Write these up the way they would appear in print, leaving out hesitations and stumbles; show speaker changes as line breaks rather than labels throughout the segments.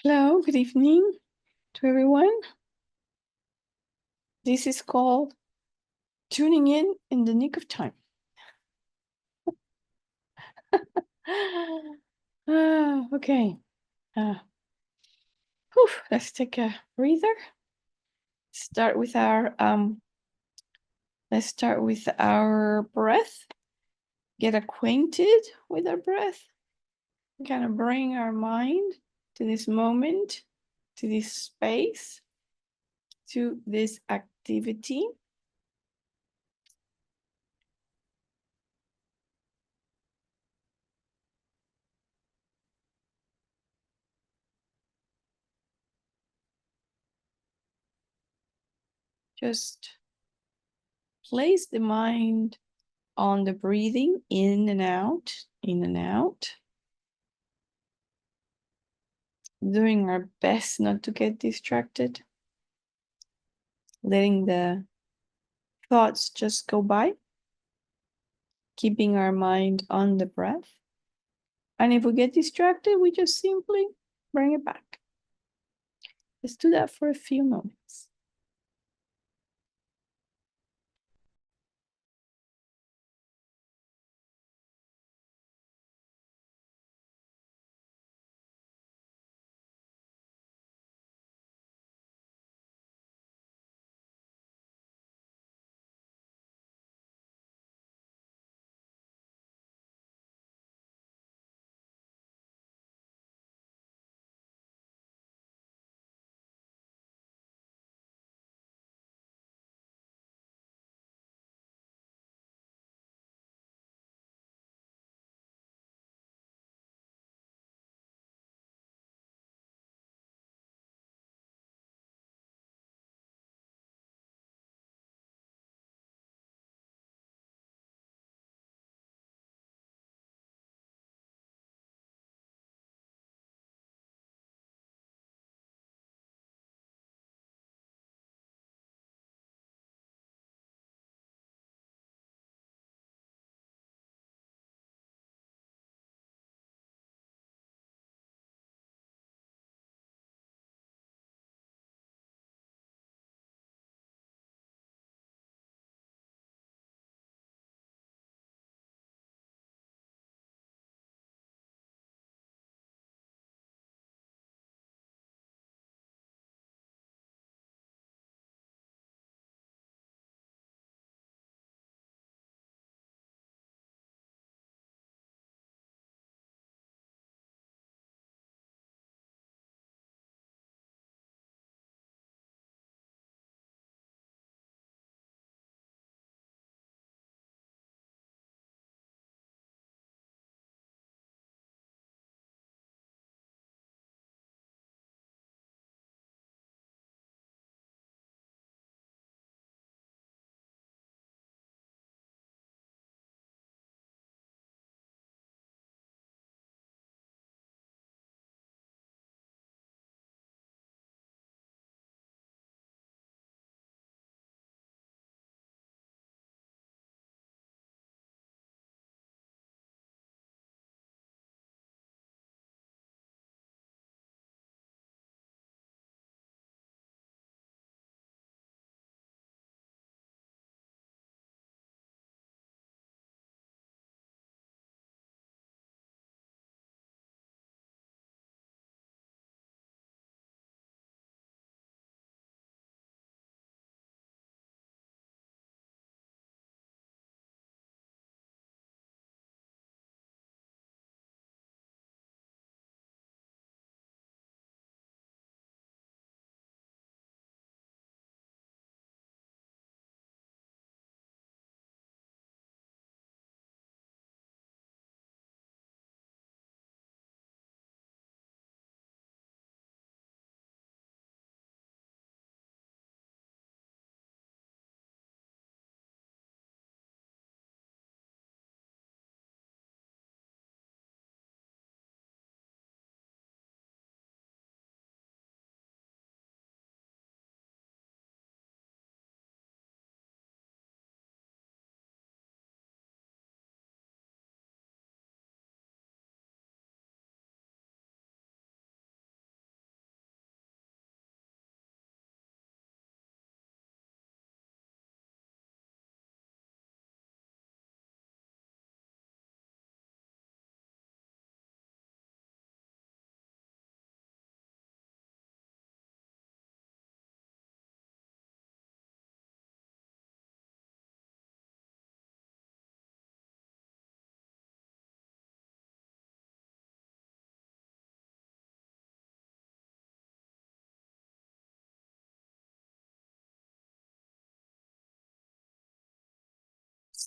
Hello, good evening to everyone. This is called tuning in the nick of time. Okay. Let's take a breather. Let's start with our breath. Get acquainted with our breath. Kind of bring our mind to this moment, to this space, to this activity. Just place the mind on the breathing in and out, doing our best not to get distracted, letting the thoughts just go by, keeping our mind on the breath. And if we get distracted, we just simply bring it back. Let's do that for a few moments.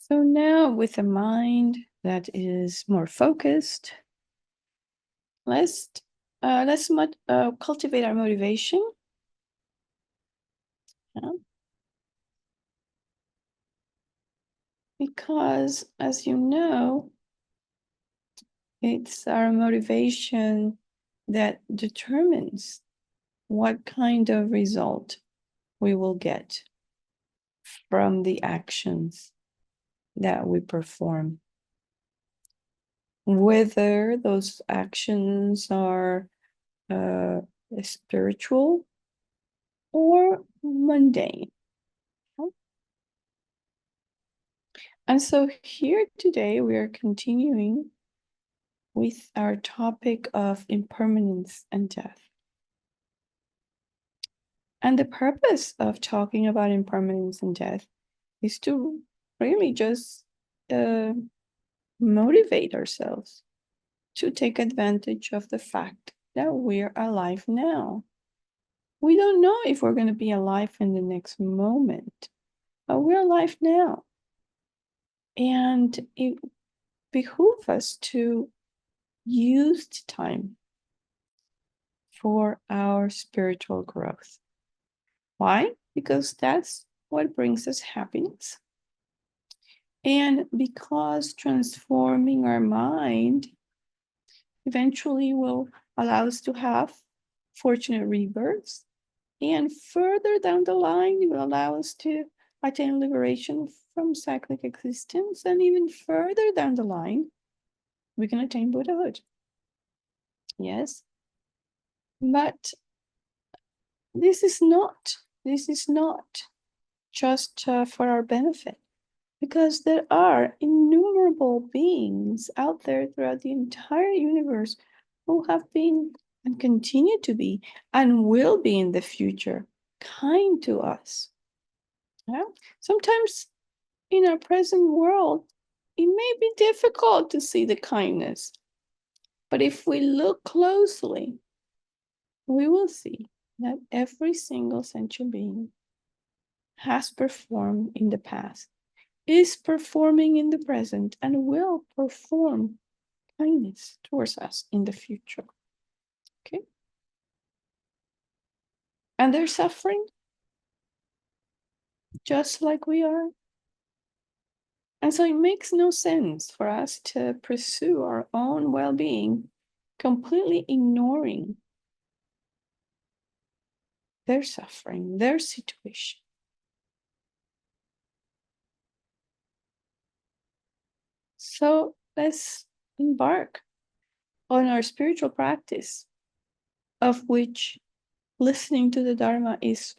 So now, with a mind that is more focused, let's cultivate our motivation. Yeah. Because, as you know, it's our motivation that determines what kind of result we will get from the actions that we perform. Whether those actions are spiritual or mundane. And so here today we are continuing with our topic of impermanence and death. And the purpose of talking about impermanence and death is to really just motivate ourselves to take advantage of the fact that we're alive now. We don't know if we're going to be alive in the next moment, but we're alive now. And it behooves us to use the time for our spiritual growth. Why? Because that's what brings us happiness. And because transforming our mind eventually will allow us to have fortunate rebirths. And further down the line, it will allow us to attain liberation from cyclic existence. And even further down the line, we can attain Buddhahood. Yes. But this is not just for our benefit, because there are innumerable beings out there throughout the entire universe who have been and continue to be and will be in the future kind to us. Yeah? Sometimes in our present world, it may be difficult to see the kindness, but if we look closely, we will see that every single sentient being has performed in the past, is performing in the present, and will perform kindness towards us in the future. Okay? And they're suffering just like we are. And so it makes no sense for us to pursue our own well being, completely ignoring their suffering, their situation. So let's embark on our spiritual practice, of which listening to the Dharma is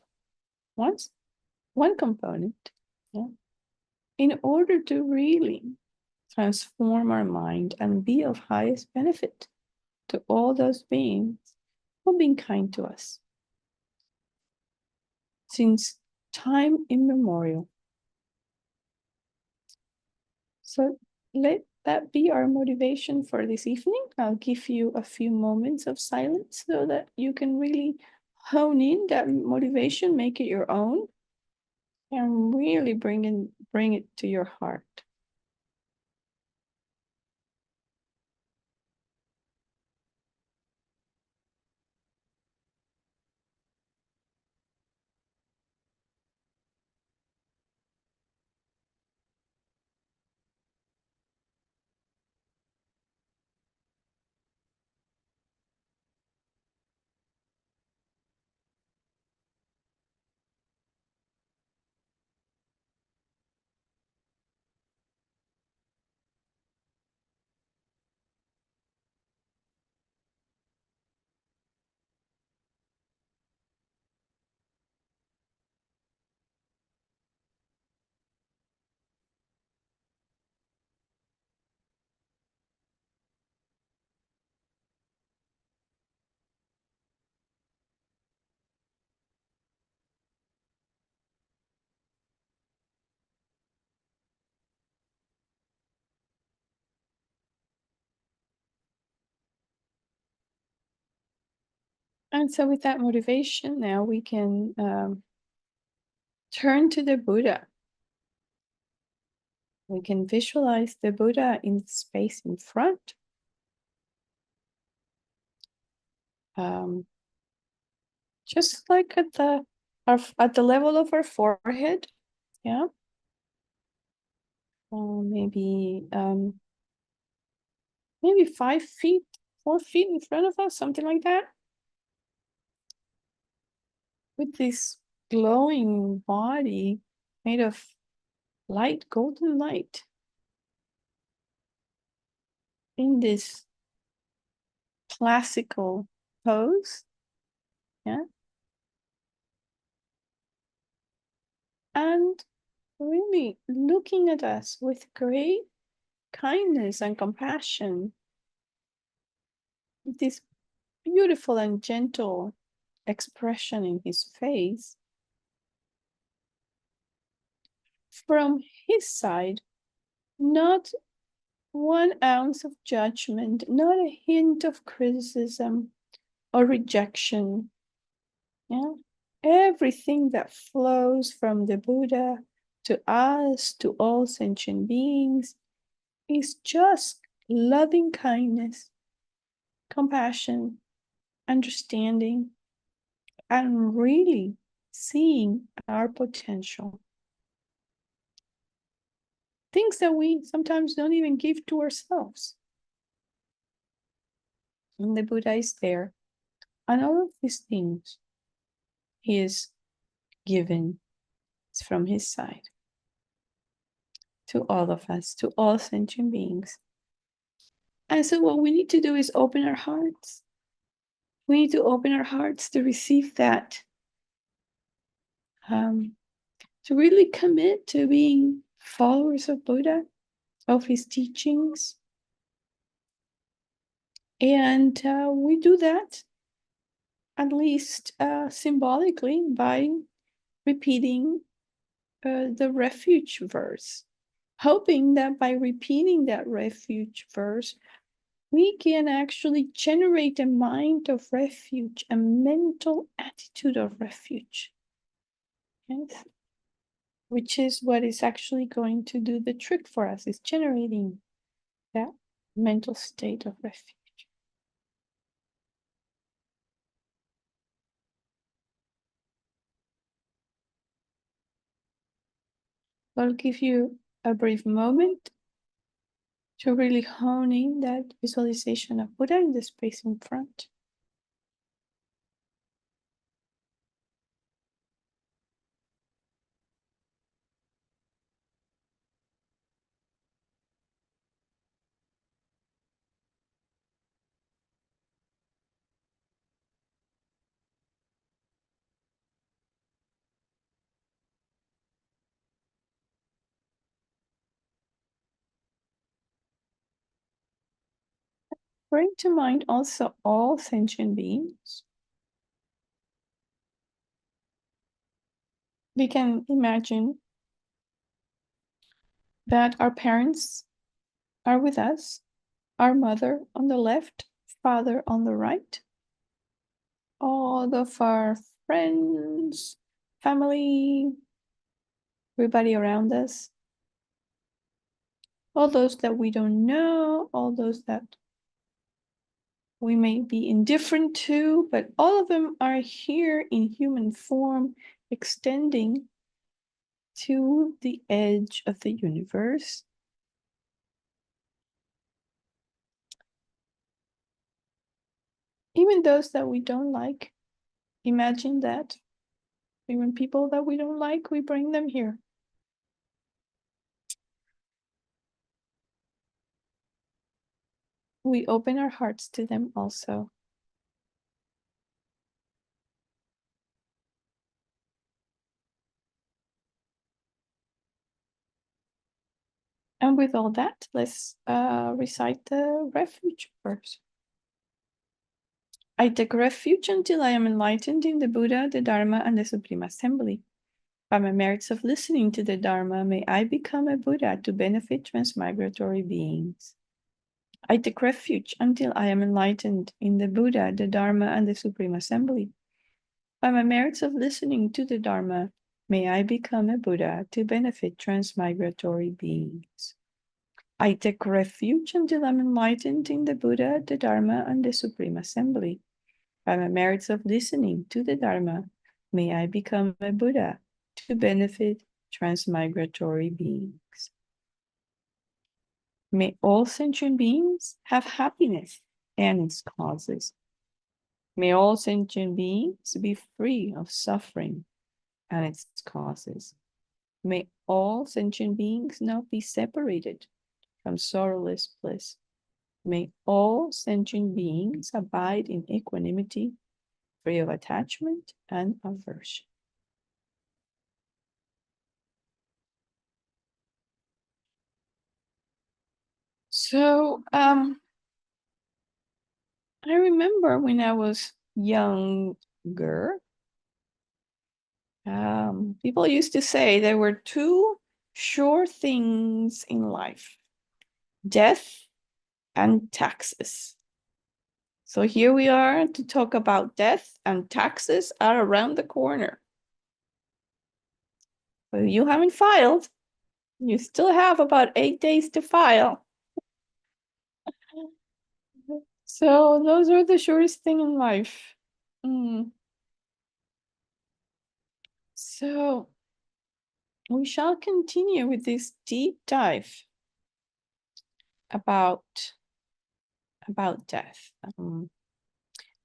one component. Yeah? In order to really transform our mind and be of highest benefit to all those beings who've been kind to us since time immemorial. So let that be our motivation for this evening. I'll give you a few moments of silence so that you can really hone in that motivation, make it your own, and really bring it to your heart. And so with that motivation, now we can turn to the Buddha. We can visualize the Buddha in the space in front. Just like at the level of our forehead, yeah. Or maybe 5 feet, 4 feet in front of us, something like that. With this glowing body made of light, golden light, in this classical pose, yeah. And really looking at us with great kindness and compassion, with this beautiful and gentle expression in his face. From his side, not 1 ounce of judgment, not a hint of criticism or rejection. Yeah, everything that flows from the Buddha to us, to all sentient beings, is just loving kindness, compassion, understanding, and really seeing our potential. Things that we sometimes don't even give to ourselves. And the Buddha is there. And all of these things he is given from his side to all of us, to all sentient beings. And so what we need to do is open our hearts. We need to open our hearts to receive that, to really commit to being followers of Buddha, of his teachings. And we do that, at least symbolically, by repeating the refuge verse, hoping that by repeating that refuge verse, we can actually generate a mind of refuge, a mental attitude of refuge. Yes? Which is what is actually going to do the trick for us, is generating that mental state of refuge. I'll give you a brief moment to really hone in that visualization of Buddha in the space in front. Bring to mind also all sentient beings. We can imagine that our parents are with us, our mother on the left, father on the right, all of our friends, family, everybody around us, all those that we don't know, all those that we may be indifferent to, but all of them are here in human form, extending to the edge of the universe. Even those that we don't like, imagine that. Even people that we don't like, we bring them here. We open our hearts to them also. And with all that, let's recite the refuge verse. I take refuge until I am enlightened in the Buddha, the Dharma, and the Supreme Assembly. By my merits of listening to the Dharma, may I become a Buddha to benefit transmigratory beings. I take refuge until I am enlightened in the Buddha, the Dharma, and the Supreme Assembly. By my merits of listening to the Dharma, May I become a Buddha to benefit transmigratory beings. I take refuge until I'm enlightened in the Buddha, the Dharma, and the Supreme Assembly. By my merits of listening to the Dharma, may I become a Buddha to benefit transmigratory beings. May all sentient beings have happiness and its causes. May all sentient beings be free of suffering and its causes. May all sentient beings not be separated from sorrowless bliss. May all sentient beings abide in equanimity, free of attachment and aversion. So, I remember when I was younger, people used to say there were two sure things in life: death and taxes. So here we are to talk about death, and taxes are around the corner. But you haven't filed. You still have about 8 days to file. So those are the shortest thing in life. So we shall continue with this deep dive about death.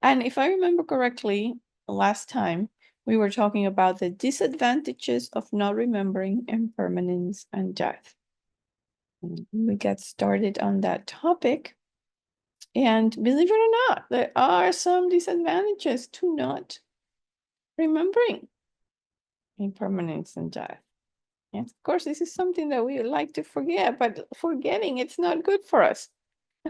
And if I remember correctly, last time we were talking about the disadvantages of not remembering impermanence and death. We get started on that topic. And believe it or not, there are some disadvantages to not remembering impermanence and death. Yes, of course, this is something that we like to forget, but forgetting it's not good for us.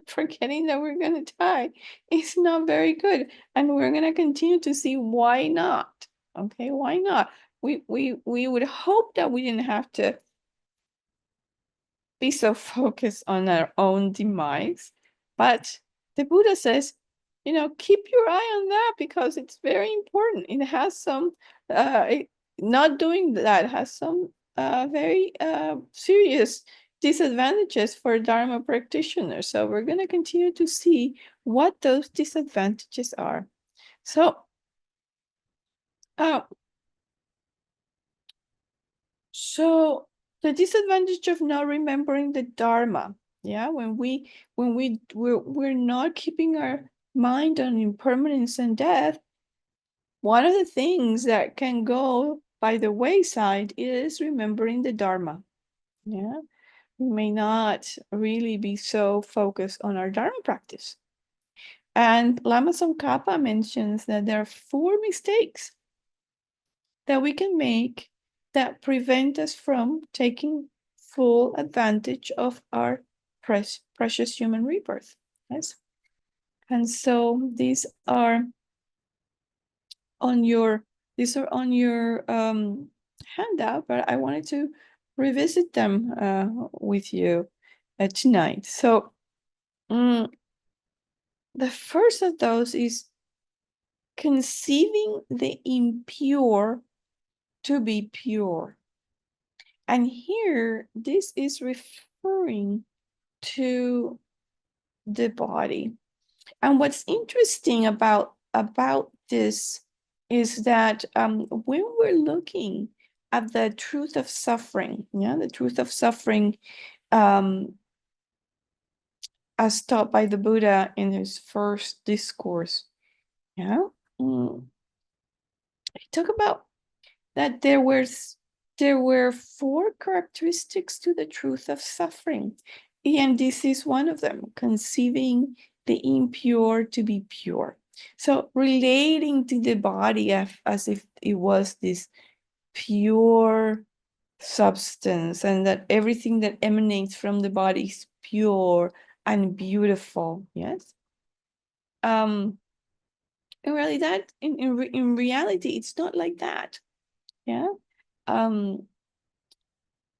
Forgetting that we're going to die is not very good. And we're going to continue to see why not. Okay, why not? We would hope that we didn't have to be so focused on our own demise. But the Buddha says, keep your eye on that because it's very important. It has some, not doing that has some very serious disadvantages for Dharma practitioners. So we're going to continue to see what those disadvantages are. So, uh, so the disadvantage of not remembering the Dharma, yeah, we're not keeping our mind on impermanence and death, one of the things that can go by the wayside is remembering the Dharma. Yeah, we may not really be so focused on our Dharma practice. And Lama Tsongkhapa mentions that there are 4 mistakes that we can make that prevent us from taking full advantage of our precious human rebirth. Yes. And so these are on your handout, but I wanted to revisit them with you tonight. So the first of those is conceiving the impure to be pure. And here, this is referring to the body. And what's interesting about this is that when we're looking at the truth of suffering, the truth of suffering as taught by the Buddha in his first discourse, he talked about that there were 4 characteristics to the truth of suffering, and this is one of them: conceiving the impure to be pure. So relating to the body as if it was this pure substance, and that everything that emanates from the body is pure and beautiful. Yes. In reality, in reality, it's not like that. Yeah.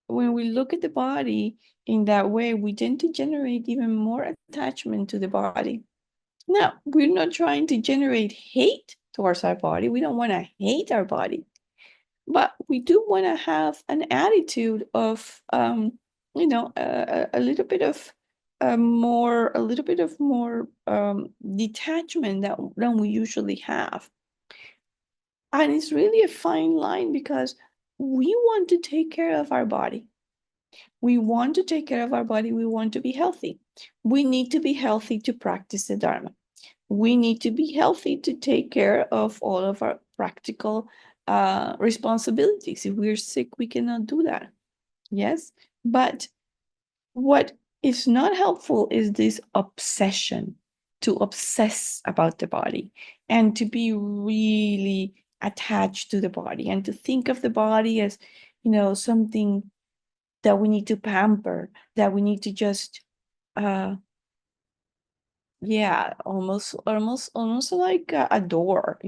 When we look at the body in that way, we tend to generate even more attachment to the body. Now, we're not trying to generate hate towards our body. We don't want to hate our body. but we do want to have an attitude of a little bit of more detachment than we usually have. And it's really a fine line, because we want to take care of our body. We want to take care of our body. We want to be healthy. We need to be healthy to practice the Dharma. We need to be healthy to take care of all of our practical responsibilities. If we're sick, we cannot do that. Yes. But what is not helpful is this obsession, to obsess about the body and to be really attached to the body and to think of the body as, something that we need to pamper, that we need to just almost like adore,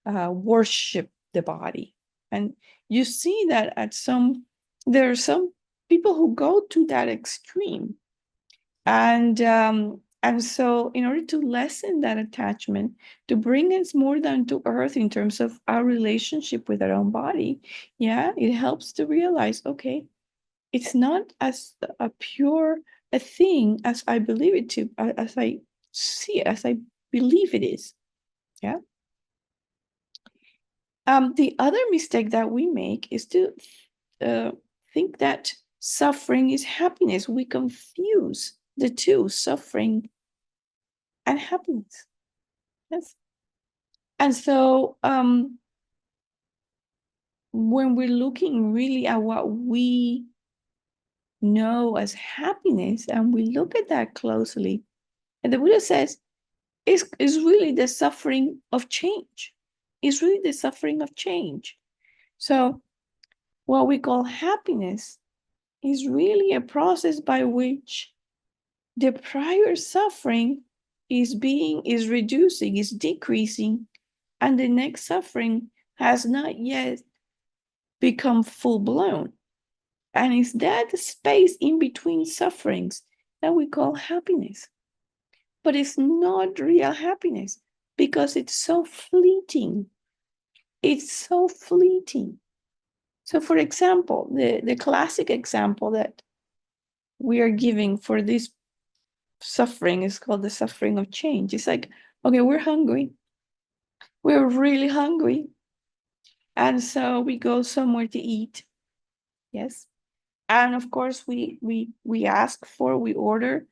worship the body. And you see that there are some people who go to that extreme. And so in order to lessen that attachment, to bring us more down to earth in terms of our relationship with our own body, it helps to realize, okay, it's not as a pure a thing as I believe it to, as I see it, as I believe it is. Yeah. The other mistake that we make is to think that suffering is happiness. We confuse the two, suffering and happiness. Yes. And so when we're looking really at what we know as happiness, and we look at that closely, and the Buddha says, is really the suffering of change. It's really the suffering of change. So what we call happiness is really a process by which the prior suffering is reducing, is decreasing, and the next suffering has not yet become full blown. And it's that space in between sufferings that we call happiness. But it's not real happiness, because it's so fleeting. It's so fleeting. So, for example, the classic example that we are giving for this suffering is called the suffering of change. It's like, okay, we're hungry. We're really hungry. And so we go somewhere to eat. Yes. And of course, we order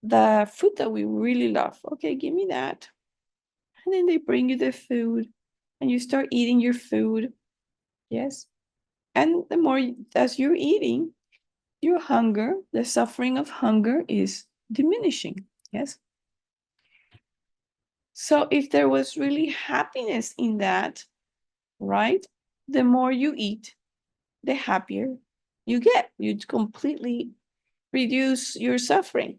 the food that we really love. Okay, give me that. And then they bring you the food and you start eating your food. Yes. And the more as you're eating, your hunger, the suffering of hunger is diminishing. Yes. So if there was really happiness in that, right? The more you eat, the happier you get. You completely reduce your suffering.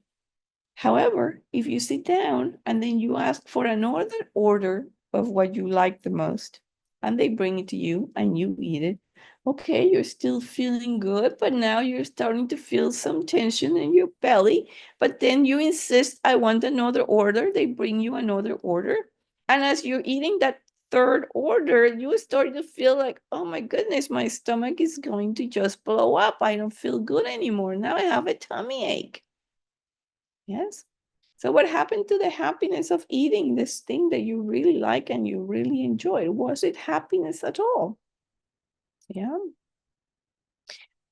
However, if you sit down and then you ask for another order of what you like the most, and they bring it to you and you eat it, okay, you're still feeling good, but now you're starting to feel some tension in your belly. But then you insist, I want another order. They bring you another order. And as you're eating that third order, you start to feel like, oh my goodness, my stomach is going to just blow up. I don't feel good anymore. Now I have a tummy ache. Yes. So what happened to the happiness of eating this thing that you really like and you really enjoy? Was it happiness at all? Yeah.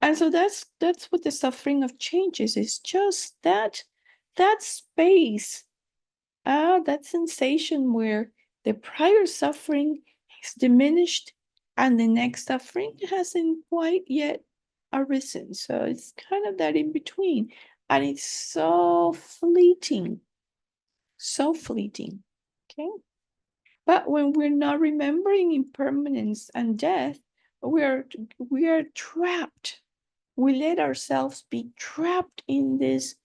And so that's what the suffering of change is. It's just that space, that sensation where the prior suffering is diminished and the next suffering hasn't quite yet arisen. So it's kind of that in between. And it's so fleeting. So fleeting. Okay. But when we're not remembering impermanence and death, we are trapped. We let ourselves be trapped in this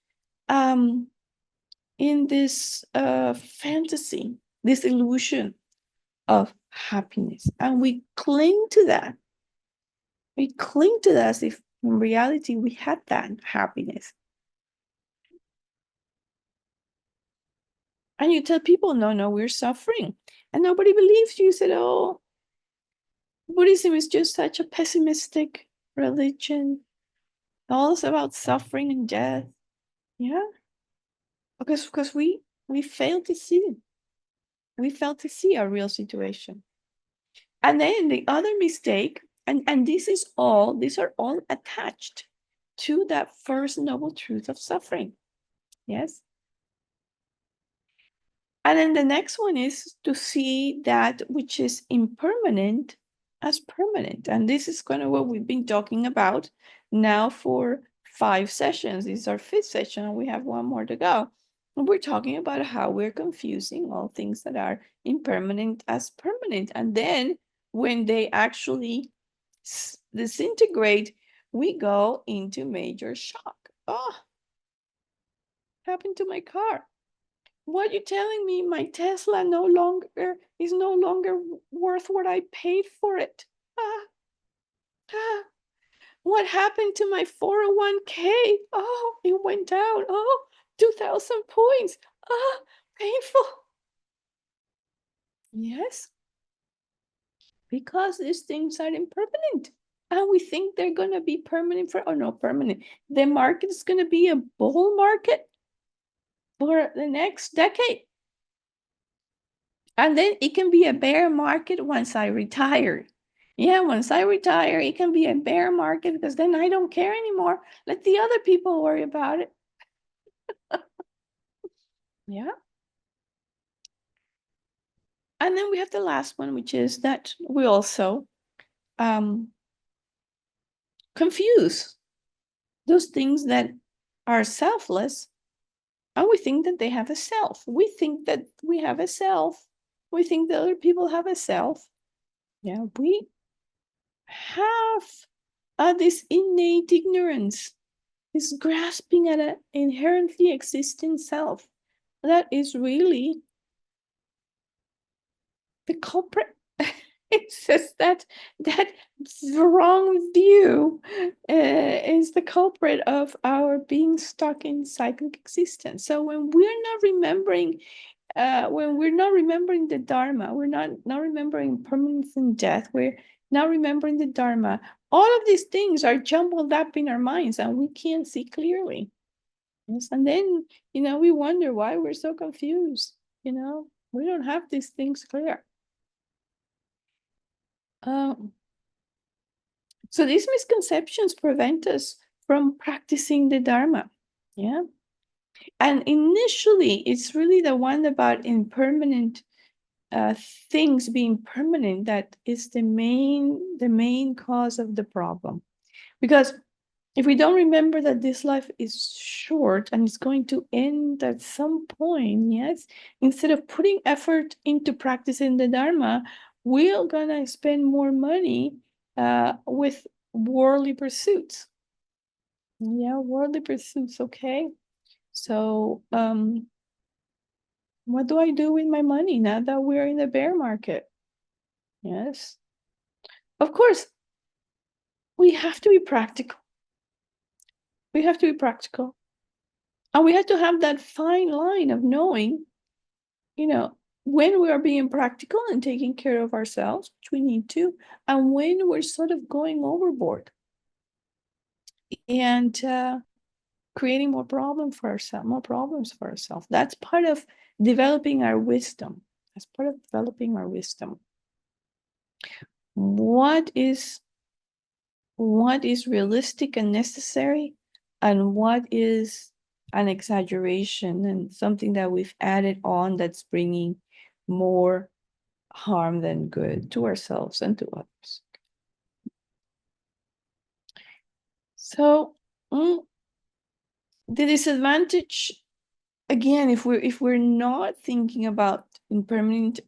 fantasy, this illusion of happiness, and we cling to that. We cling to that as if in reality we had that happiness. And you tell people, no, we're suffering, and nobody believes you. You said, oh, Buddhism is just such a pessimistic religion. All about suffering and death. Yeah. Because we fail to see it. We fail to see our real situation. And then the other mistake, and these are all attached to that first noble truth of suffering. Yes. And then the next one is to see that which is impermanent as permanent. And this is kind of what we've been talking about now for 5 sessions. This is our 5th session, and we have one more to go. And we're talking about how we're confusing all things that are impermanent as permanent. And then when they actually disintegrate, we go into major shock. Oh, happened to my car. What are you telling me? My Tesla is no longer worth what I paid for it. Ah, ah. What happened to my 401k? Oh, it went down. Oh, 2,000 points. Ah, painful. Yes, because these things are impermanent. And we think they're going to be permanent permanent. The market is going to be a bull market for the next decade. And then it can be a bear market once I retire. Yeah, once I retire, it can be a bear market because then I don't care anymore. Let the other people worry about it. Yeah. And then we have the last one, which is that we also confuse those things that are selfless, and we think that they have a self. We think that we have a self. We think that other people have a self. Yeah, we have this innate ignorance, this grasping at an inherently existing self. That is really the culprit. It's just that wrong view is the culprit of our being stuck in cyclic existence. So when we're not remembering the Dharma, we're not remembering permanence and death, we're not remembering the Dharma, all of these things are jumbled up in our minds and we can't see clearly. Yes, and then we wonder why we're so confused. We don't have these things clear. So these misconceptions prevent us from practicing the Dharma. Yeah. And initially, it's really the one about impermanent things being permanent that is the main cause of the problem. Because if we don't remember that this life is short and it's going to end at some point, yes, instead of putting effort into practicing the Dharma, we're gonna spend more money with worldly pursuits. Yeah, worldly pursuits. Okay. So, what do I do with my money now that we're in the bear market? Yes. Of course, we have to be practical. We have to be practical. And we have to have that fine line of knowing, when we are being practical and taking care of ourselves, which we need to, and when we're sort of going overboard and creating more problems for ourselves. That's part of developing our wisdom. That's part of developing our wisdom. What is realistic and necessary, and what is an exaggeration and something that we've added on that's bringing more harm than good to ourselves and to others. So the disadvantage, again, if we're not thinking about impermanence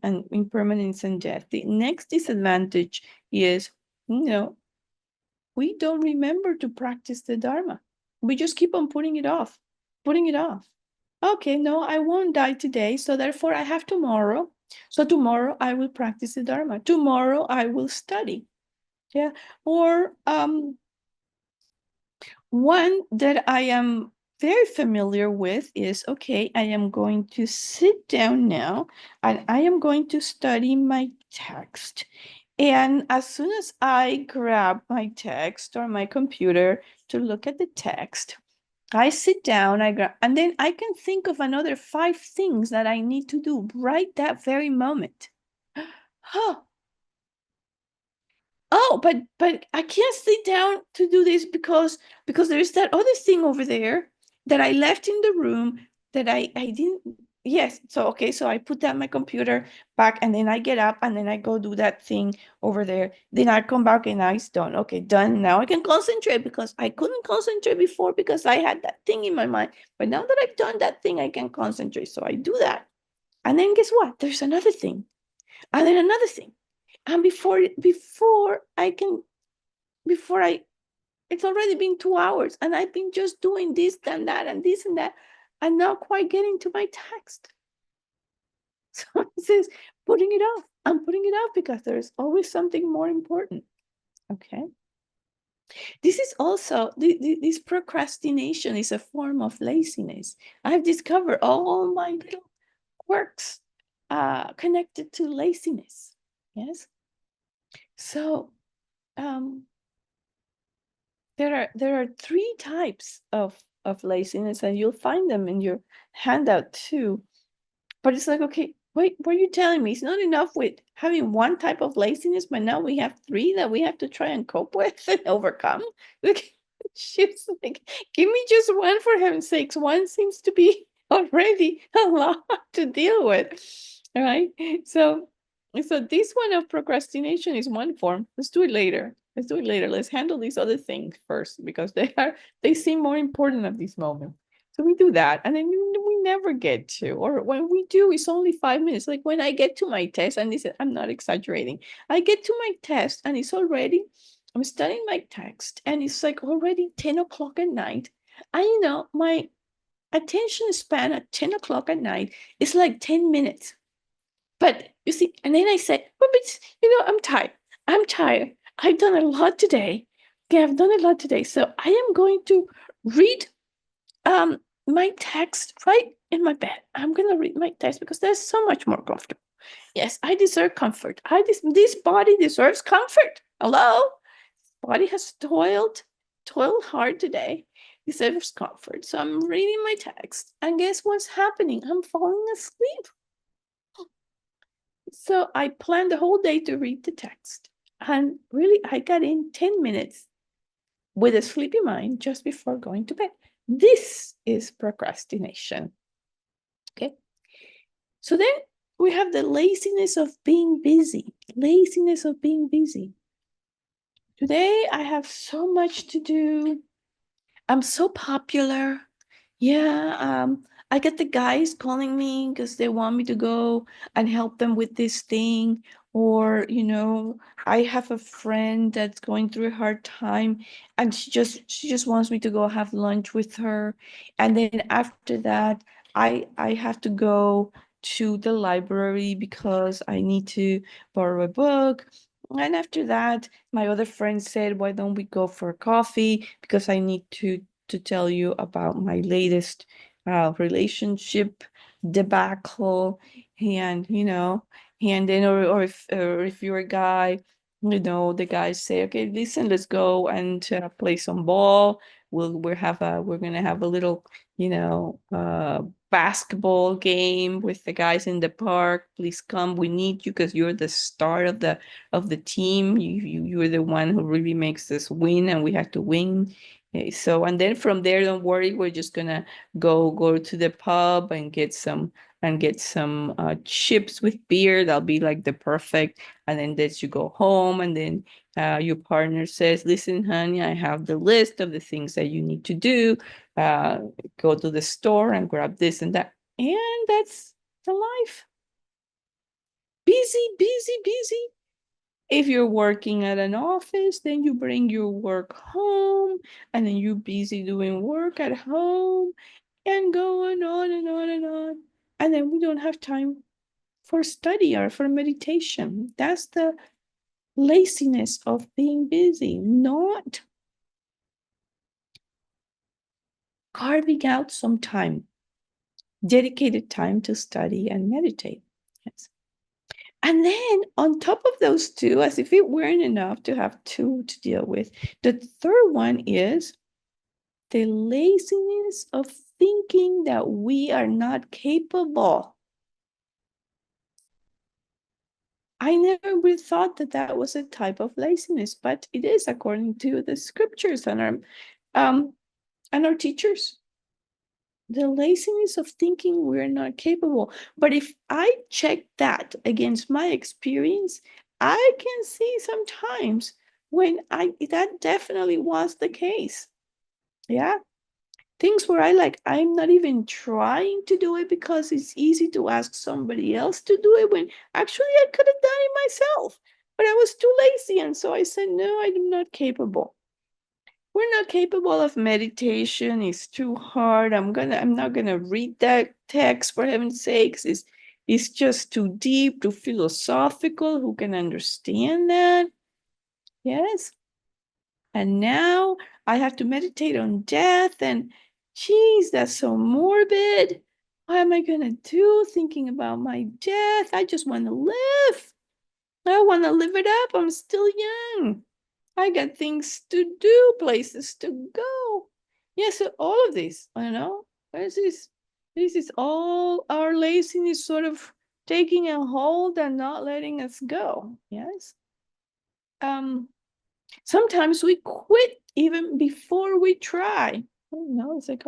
and death, the next disadvantage is, we don't remember to practice the Dharma. We just keep on putting it off. Okay, no, I won't die today, so therefore I have tomorrow. So tomorrow I will practice the Dharma. Tomorrow I will study. Yeah. Or one that I am very familiar with is, okay, I am going to sit down now and I am going to study my text. And as soon as I grab my text or my computer to look at the text, I sit down, I grab, and then I can think of another 5 things that I need to do right that very moment. Huh. Oh, but I can't sit down to do this because there's that other thing over there that I left in the room that I didn't. Yes, so okay, so I put down my computer back and then I get up and then I go do that thing over there. Then I come back and now it's done. Okay, done. Now I can concentrate because I couldn't concentrate before because I had that thing in my mind. But now that I've done that thing, I can concentrate. So I do that. And then guess what? There's another thing. And then another thing. And before I it's already been 2 hours and I've been just doing this and that and this and that and not quite getting to my text. So it says putting it off. I'm putting it off because there's always something more important. Okay. This is also this procrastination is a form of laziness. I've discovered all my little quirks connected to laziness. Yes. So um there are 3 types of laziness and you'll find them in your handout too, but it's like, okay, wait, what are you telling me? It's not enough with having one type of laziness, but now we have 3 that we have to try and cope with and overcome. Like, she's like, give me just one for heaven's sakes. One seems to be already a lot to deal with. All right. So this one of procrastination is one form. Let's do it later. Let's do it later. Let's handle these other things first because they seem more important at this moment. So we do that, and then we never get to, or when we do, it's only 5 minutes. Like when I get to my test, and this is, I'm not exaggerating. I get to my test, and it's already, I'm studying my text, and it's like already 10 o'clock at night. And my attention span at 10 o'clock at night is like 10 minutes. But you see, and then I said, well, but I'm tired. I'm tired. I've done a lot today. Okay, I've done a lot today. So I am going to read my text right in my bed. I'm gonna read my text because that's so much more comfortable. Yes, I deserve comfort. This body deserves comfort. Hello, body has toiled hard today. Deserves comfort. So I'm reading my text, and guess what's happening? I'm falling asleep. So I planned the whole day to read the text, and really, I got in 10 minutes with a sleepy mind just before going to bed. This is procrastination. Okay. So then we have the laziness of being busy. Laziness of being busy. Today I have so much to do. I'm so popular. Yeah, I get the guys calling me because they want me to go and help them with this thing. Or, I have a friend that's going through a hard time and she just wants me to go have lunch with her. And then after that, I have to go to the library because I need to borrow a book. And after that, my other friend said, why don't we go for coffee? Because I need to tell you about my latest relationship debacle. And and then or if you're a guy, the guys say, okay, listen, let's go and play some ball. We're gonna have a little basketball game with the guys in the park. Please come, we need you because you're the star of the team. You're the one who really makes us win, and we have to win. Okay, so and then from there, don't worry, we're just gonna go to the pub and get some chips with beer. That'll be like the perfect. And then that you go home, and then your partner says, "Listen, honey, I have the list of the things that you need to do. Uh, Go to the store and grab this and that." And that's the life. Busy, busy, busy. If you're working at an office, then you bring your work home, and then you're busy doing work at home, and going on and on and on. And then we don't have time for study or for meditation. That's the laziness of being busy, not carving out some time, dedicated time to study and meditate. Yes. And then on top of those two, as if it weren't enough to have two to deal with, the third one is the laziness of thinking that we are not capable. I never really thought that that was a type of laziness, but it is according to the scriptures and our teachers. The laziness of thinking we're not capable. But if I check that against my experience, I can see sometimes when that definitely was the case. Yeah. Things where I'm not even trying to do it because it's easy to ask somebody else to do it when actually I could have done it myself. But I was too lazy. And so I said, no, I'm not capable. We're not capable of meditation. It's too hard. I'm not gonna read that text for heaven's sakes. It's just too deep, too philosophical. Who can understand that? Yes. And now I have to meditate on death, and geez, that's so morbid. What am I gonna do thinking about my death? I just want to live. I want to live it up. I'm still young. I got things to do, places to go. Yes, so all of this, this is all our laziness sort of taking a hold and not letting us go. Yes. Sometimes we quit even before we try. It's like,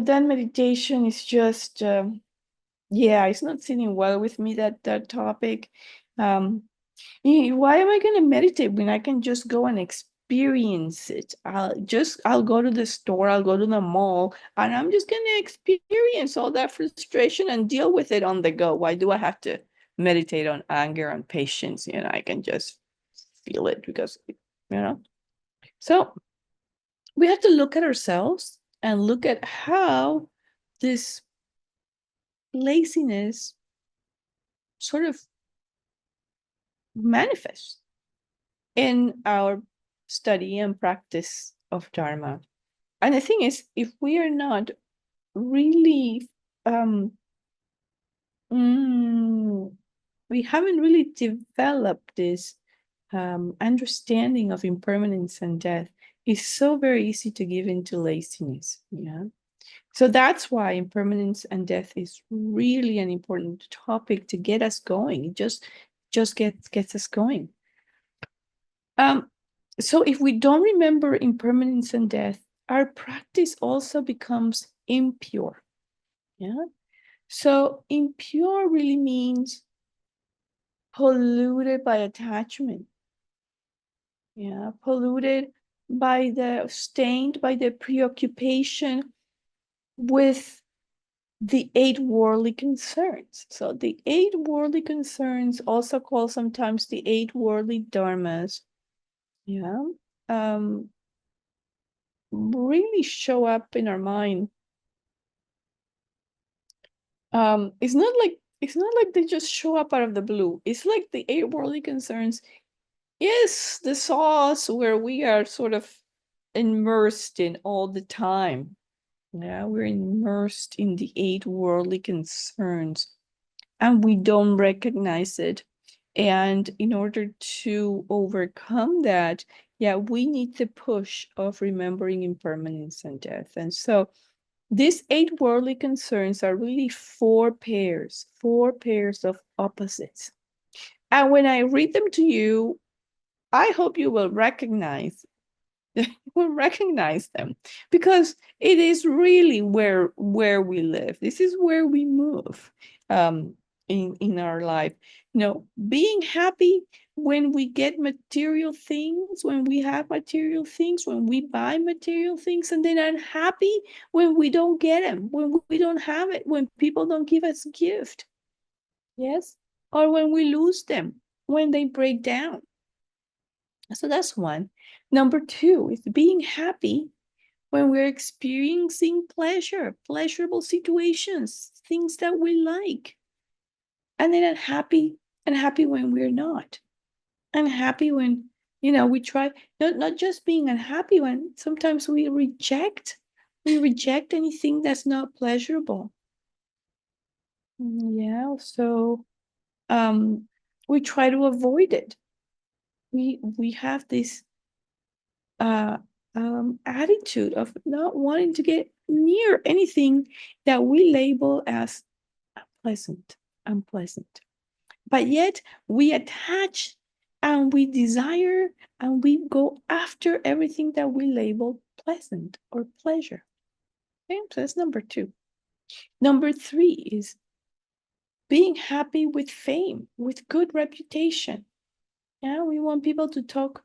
that meditation is just yeah, it's not sitting well with me, that topic. Why am I going to meditate when I can just go and experience it? I'll go to the store, I'll go to the mall, and I'm just going to experience all that frustration and deal with it on the go. Why do I have to meditate on anger and patience? I can just feel it because, you know. So we have to look at ourselves and look at how this laziness sort of manifests in our study and practice of Dharma. And the thing is, if we are not really, um, we haven't really developed this understanding of impermanence and death, it's so very easy to give into laziness. Yeah. So that's why impermanence and death is really an important topic to get us going. It just gets us going. So if we don't remember impermanence and death, our practice also becomes impure. Yeah. So impure really means polluted by attachment. Yeah. Stained by the preoccupation with the 8 worldly concerns. So the 8 worldly concerns, also called sometimes the 8 worldly dharmas, yeah, really show up in our mind. It's not like they just show up out of the blue. It's like the 8 worldly concerns is the sauce where we are sort of immersed in all the time. Yeah, we're immersed in the 8 worldly concerns and we don't recognize it. And in order to overcome that, yeah, we need the push of remembering impermanence and death. And so these 8 worldly concerns are really 4 pairs of opposites. And when I read them to you, I hope you will recognize them because it is really where we live. This is where we move in our life. Being happy when we get material things, when we have material things, when we buy material things, and then unhappy when we don't get them, when we don't have it, when people don't give us a gift. Yes. Or when we lose them, when they break down. So that's one. Number 2 is being happy when we're experiencing pleasurable situations, things that we like. And then unhappy when we're not. Unhappy when, we try, not just being unhappy when sometimes we reject anything that's not pleasurable. Yeah, So we try to avoid it. We have this attitude of not wanting to get near anything that we label as unpleasant. But yet we attach and we desire and we go after everything that we label pleasant or pleasure. Okay, so that's number 2. Number 3 is being happy with fame, with good reputation. Yeah, we want people to talk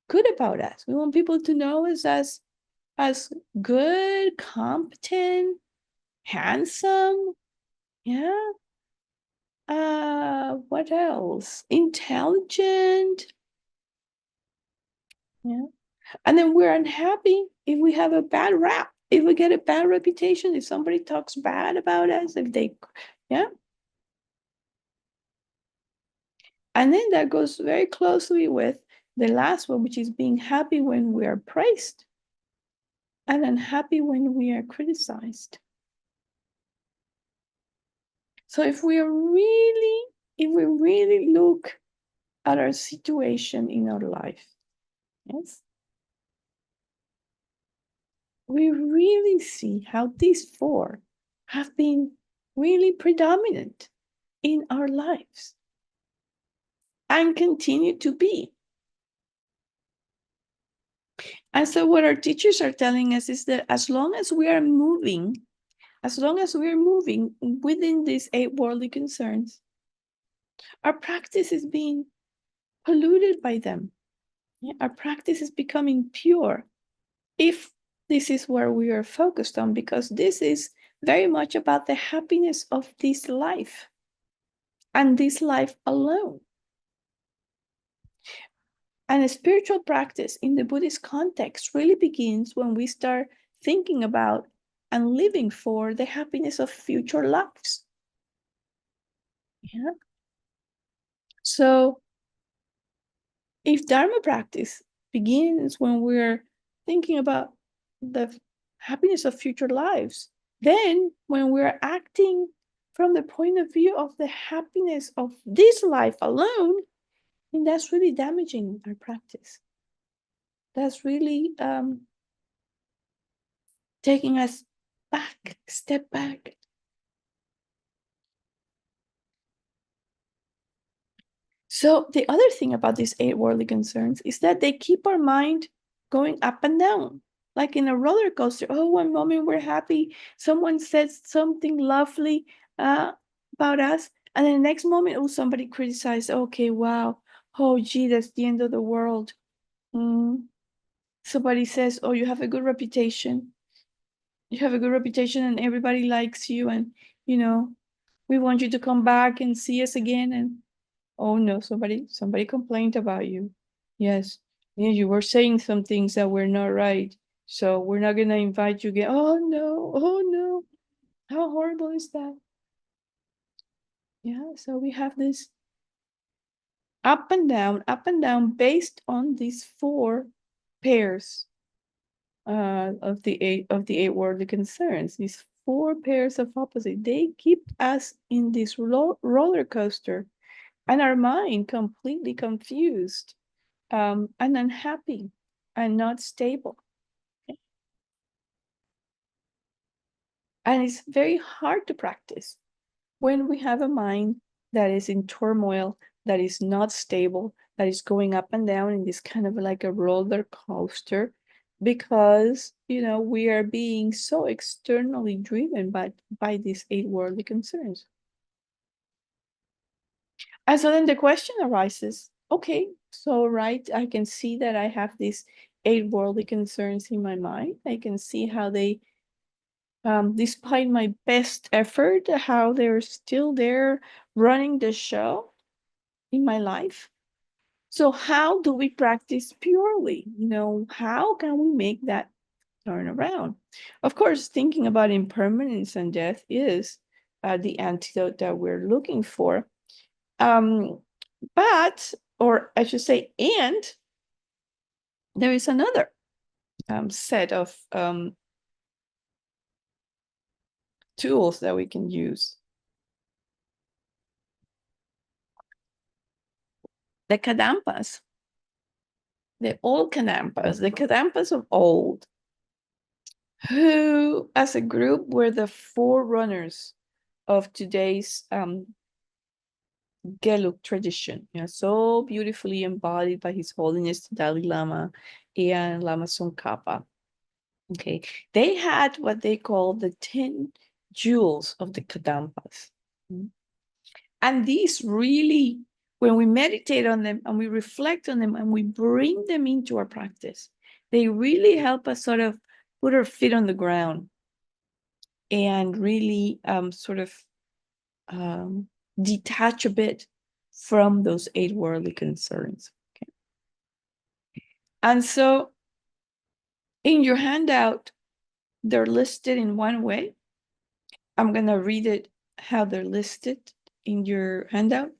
good about us. We want people to know us as good, competent, handsome. Yeah. What else? Intelligent. Yeah. And then we're unhappy if we have a bad rap, if we get a bad reputation, if somebody talks bad about us, if they, yeah. And then that goes very closely with the last one, which is being happy when we are praised and unhappy when we are criticized. So if we really look at our situation in our life, yes, we really see how these 4 have been really predominant in our lives and continue to be. And so what our teachers are telling us is that as long as we are moving within these 8 worldly concerns, our practice is being polluted by them. Yeah, our practice is becoming pure if this is where we are focused on, because this is very much about the happiness of this life and this life alone. And a spiritual practice in the Buddhist context really begins when we start thinking about and living for the happiness of future lives. Yeah. So if Dharma practice begins when we're thinking about the happiness of future lives, then when we're acting from the point of view of the happiness of this life alone, then that's really damaging our practice. That's really taking us back, step back. So the other thing about these 8 worldly concerns is that they keep our mind going up and down, like in a roller coaster. Oh, one moment we're happy, someone says something lovely about us, and then the next moment, oh, somebody criticized. Okay, wow. Oh, gee, that's the end of the world. Somebody says, oh, you have a good reputation. You have a good reputation, and everybody likes you, and you know, we want you to come back and see us again. And oh no, somebody complained about you. Yes. Yeah, you were saying some things that were not right. So we're not gonna invite you again. Oh no, oh no. How horrible is that? Yeah, so we have this up and down based on these 4 pairs of the 8 worldly concerns. These 4 pairs of opposite, they keep us in this roller coaster and our mind completely confused and unhappy and not stable. And it's very hard to practice when we have a mind that is in turmoil, that is not stable, that is going up and down in this kind of like a roller coaster, because we are being so externally driven by these 8 worldly concerns. And so then the question arises, okay, so right, I can see that I have these 8 worldly concerns in my mind. I can see how they, despite my best effort, how they're still there running the show in my life. So how do we practice purely? How can we make that turn around? Of course, thinking about impermanence and death is the antidote that we're looking for. But, or I should say, and there is another set of tools that we can use. The Kadampas, the old Kadampas, the Kadampas of old, who as a group were the forerunners of today's Gelug tradition, so beautifully embodied by His Holiness the Dalai Lama and Lama Tsongkhapa. Okay, they had what they call the 10 jewels of the Kadampas. And these really, when we meditate on them and we reflect on them and we bring them into our practice, they really help us sort of put our feet on the ground and really detach a bit from those 8 worldly concerns. Okay. And so in your handout, they're listed in one way. I'm going to read it how they're listed in your handout,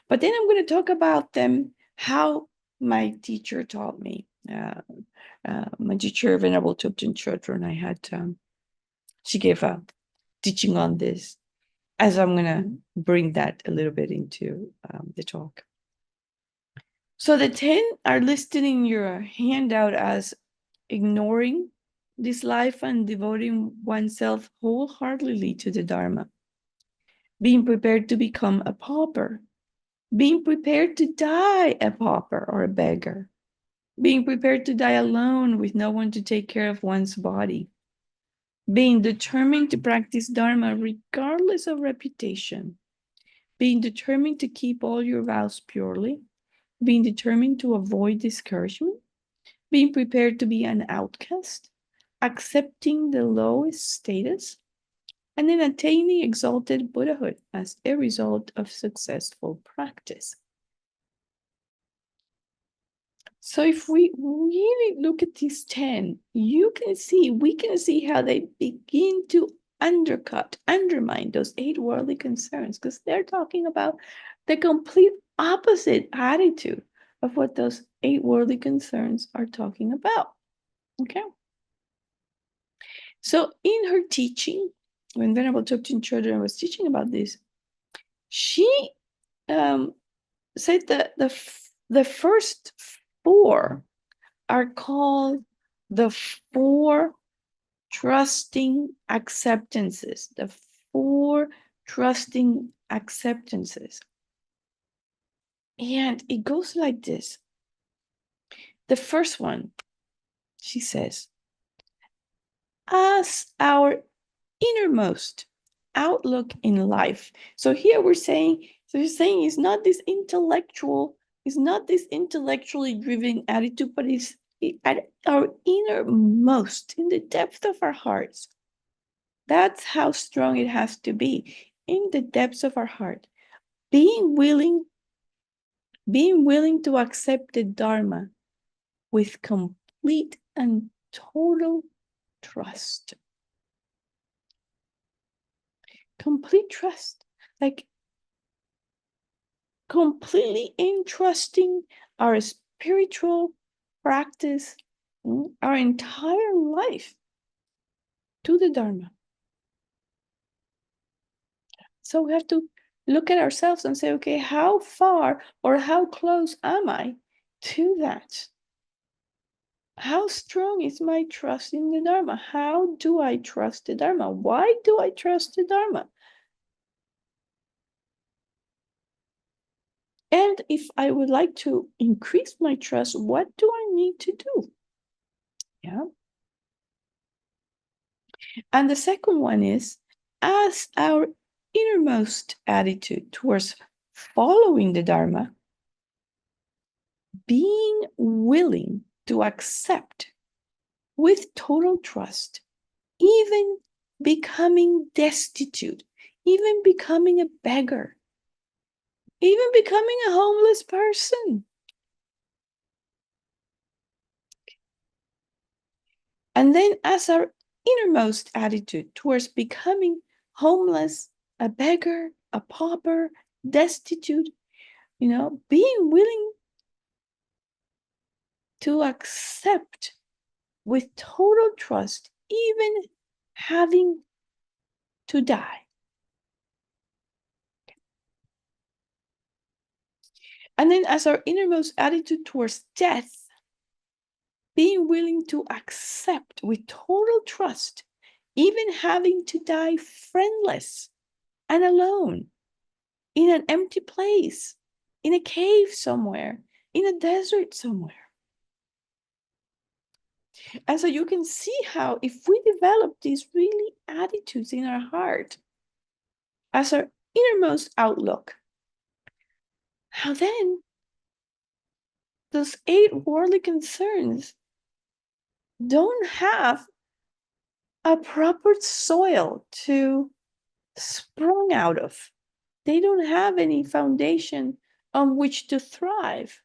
but then I'm going to talk about them how my teacher taught me. My teacher, Venerable Thubten Chodron, I had she gave a teaching on this, as I'm going to bring that a little bit into the talk. So the 10 are listed in your handout as ignoring this life and devoting oneself wholeheartedly to the Dharma, being prepared to become a pauper, being prepared to die a pauper or a beggar, being prepared to die alone with no one to take care of one's body, being determined to practice Dharma regardless of reputation, being determined to keep all your vows purely, being determined to avoid discouragement, being prepared to be an outcast, accepting the lowest status, and then attaining exalted Buddhahood as a result of successful practice. So if we really look at these 10, we can see how they begin to undermine those 8 worldly concerns, because they're talking about the complete opposite attitude of what those 8 worldly concerns are talking about. Okay. So in her teaching, when Venerable Thubten Chodron was teaching about this, she said that the first 4 are called the 4 trusting acceptances. The 4 trusting acceptances. And it goes like this. The first one, she says, as our innermost outlook in life. So here we're saying it's not this intellectually driven attitude, but it's at our innermost, in the depth of our hearts. That's how strong it has to be, in the depths of our heart. Being willing to accept the Dharma with complete and total trust. Complete trust, like completely entrusting our spiritual practice, our entire life to the Dharma. So we have to look at ourselves and say, okay, how far or how close am I to that? How strong is my trust in the Dharma? How do I trust the Dharma? Why do I trust the Dharma? And if I would like to increase my trust, what do I need to do? Yeah. And the second one is, as our innermost attitude towards following the Dharma, being willing to accept with total trust, even becoming destitute, even becoming a beggar, even becoming a homeless person. And then as our innermost attitude towards becoming homeless, a beggar, a pauper, destitute, being willing to accept with total trust, even having to die. And then as our innermost attitude towards death, being willing to accept with total trust, even having to die friendless and alone in an empty place, in a cave somewhere, in a desert somewhere. And so you can see how if we develop these really attitudes in our heart as our innermost outlook, how then those 8 worldly concerns don't have a proper soil to sprung out of. They don't have any foundation on which to thrive.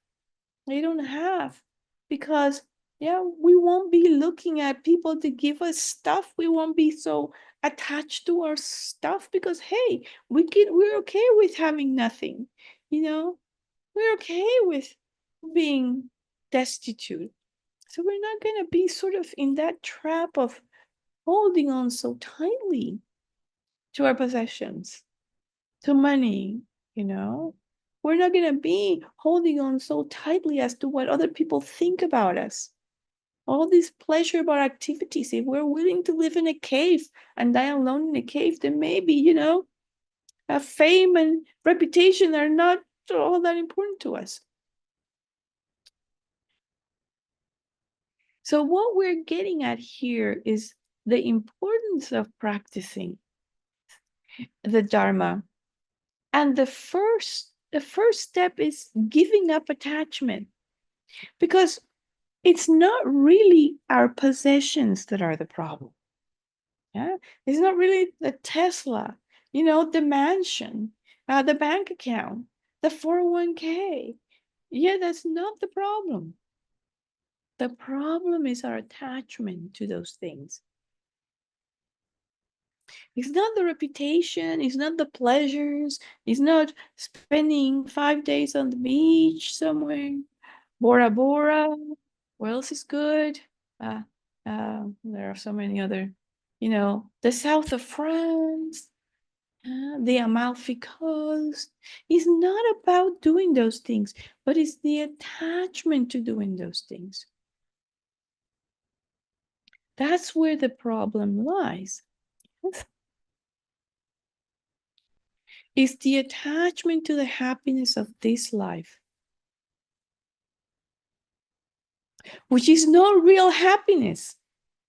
They don't have, because we won't be looking at people to give us stuff. We won't be so attached to our stuff because hey, we're okay with having nothing. We're okay with being destitute. So we're not going to be sort of in that trap of holding on so tightly to our possessions, to money, you know? We're not going to be holding on so tightly as to what other people think about us. All these pleasurable activities, if we're willing to live in a cave and die alone in a cave, then maybe, a fame and reputation are not all that important to us. So what we're getting at here is the importance of practicing the Dharma. And the first step is giving up attachment, because it's not really our possessions that are the problem. Yeah, it's not really the Tesla, the mansion, the bank account, the 401k. Yeah, that's not the problem. The problem is our attachment to those things. It's not the reputation, it's not the pleasures, it's not spending 5 days on the beach somewhere. Bora Bora, what else is good? There are so many other, the south of France, the Amalfi Coast. It's not about doing those things, but it's the attachment to doing those things. That's where the problem lies. Is the attachment to the happiness of this life, which is not real happiness.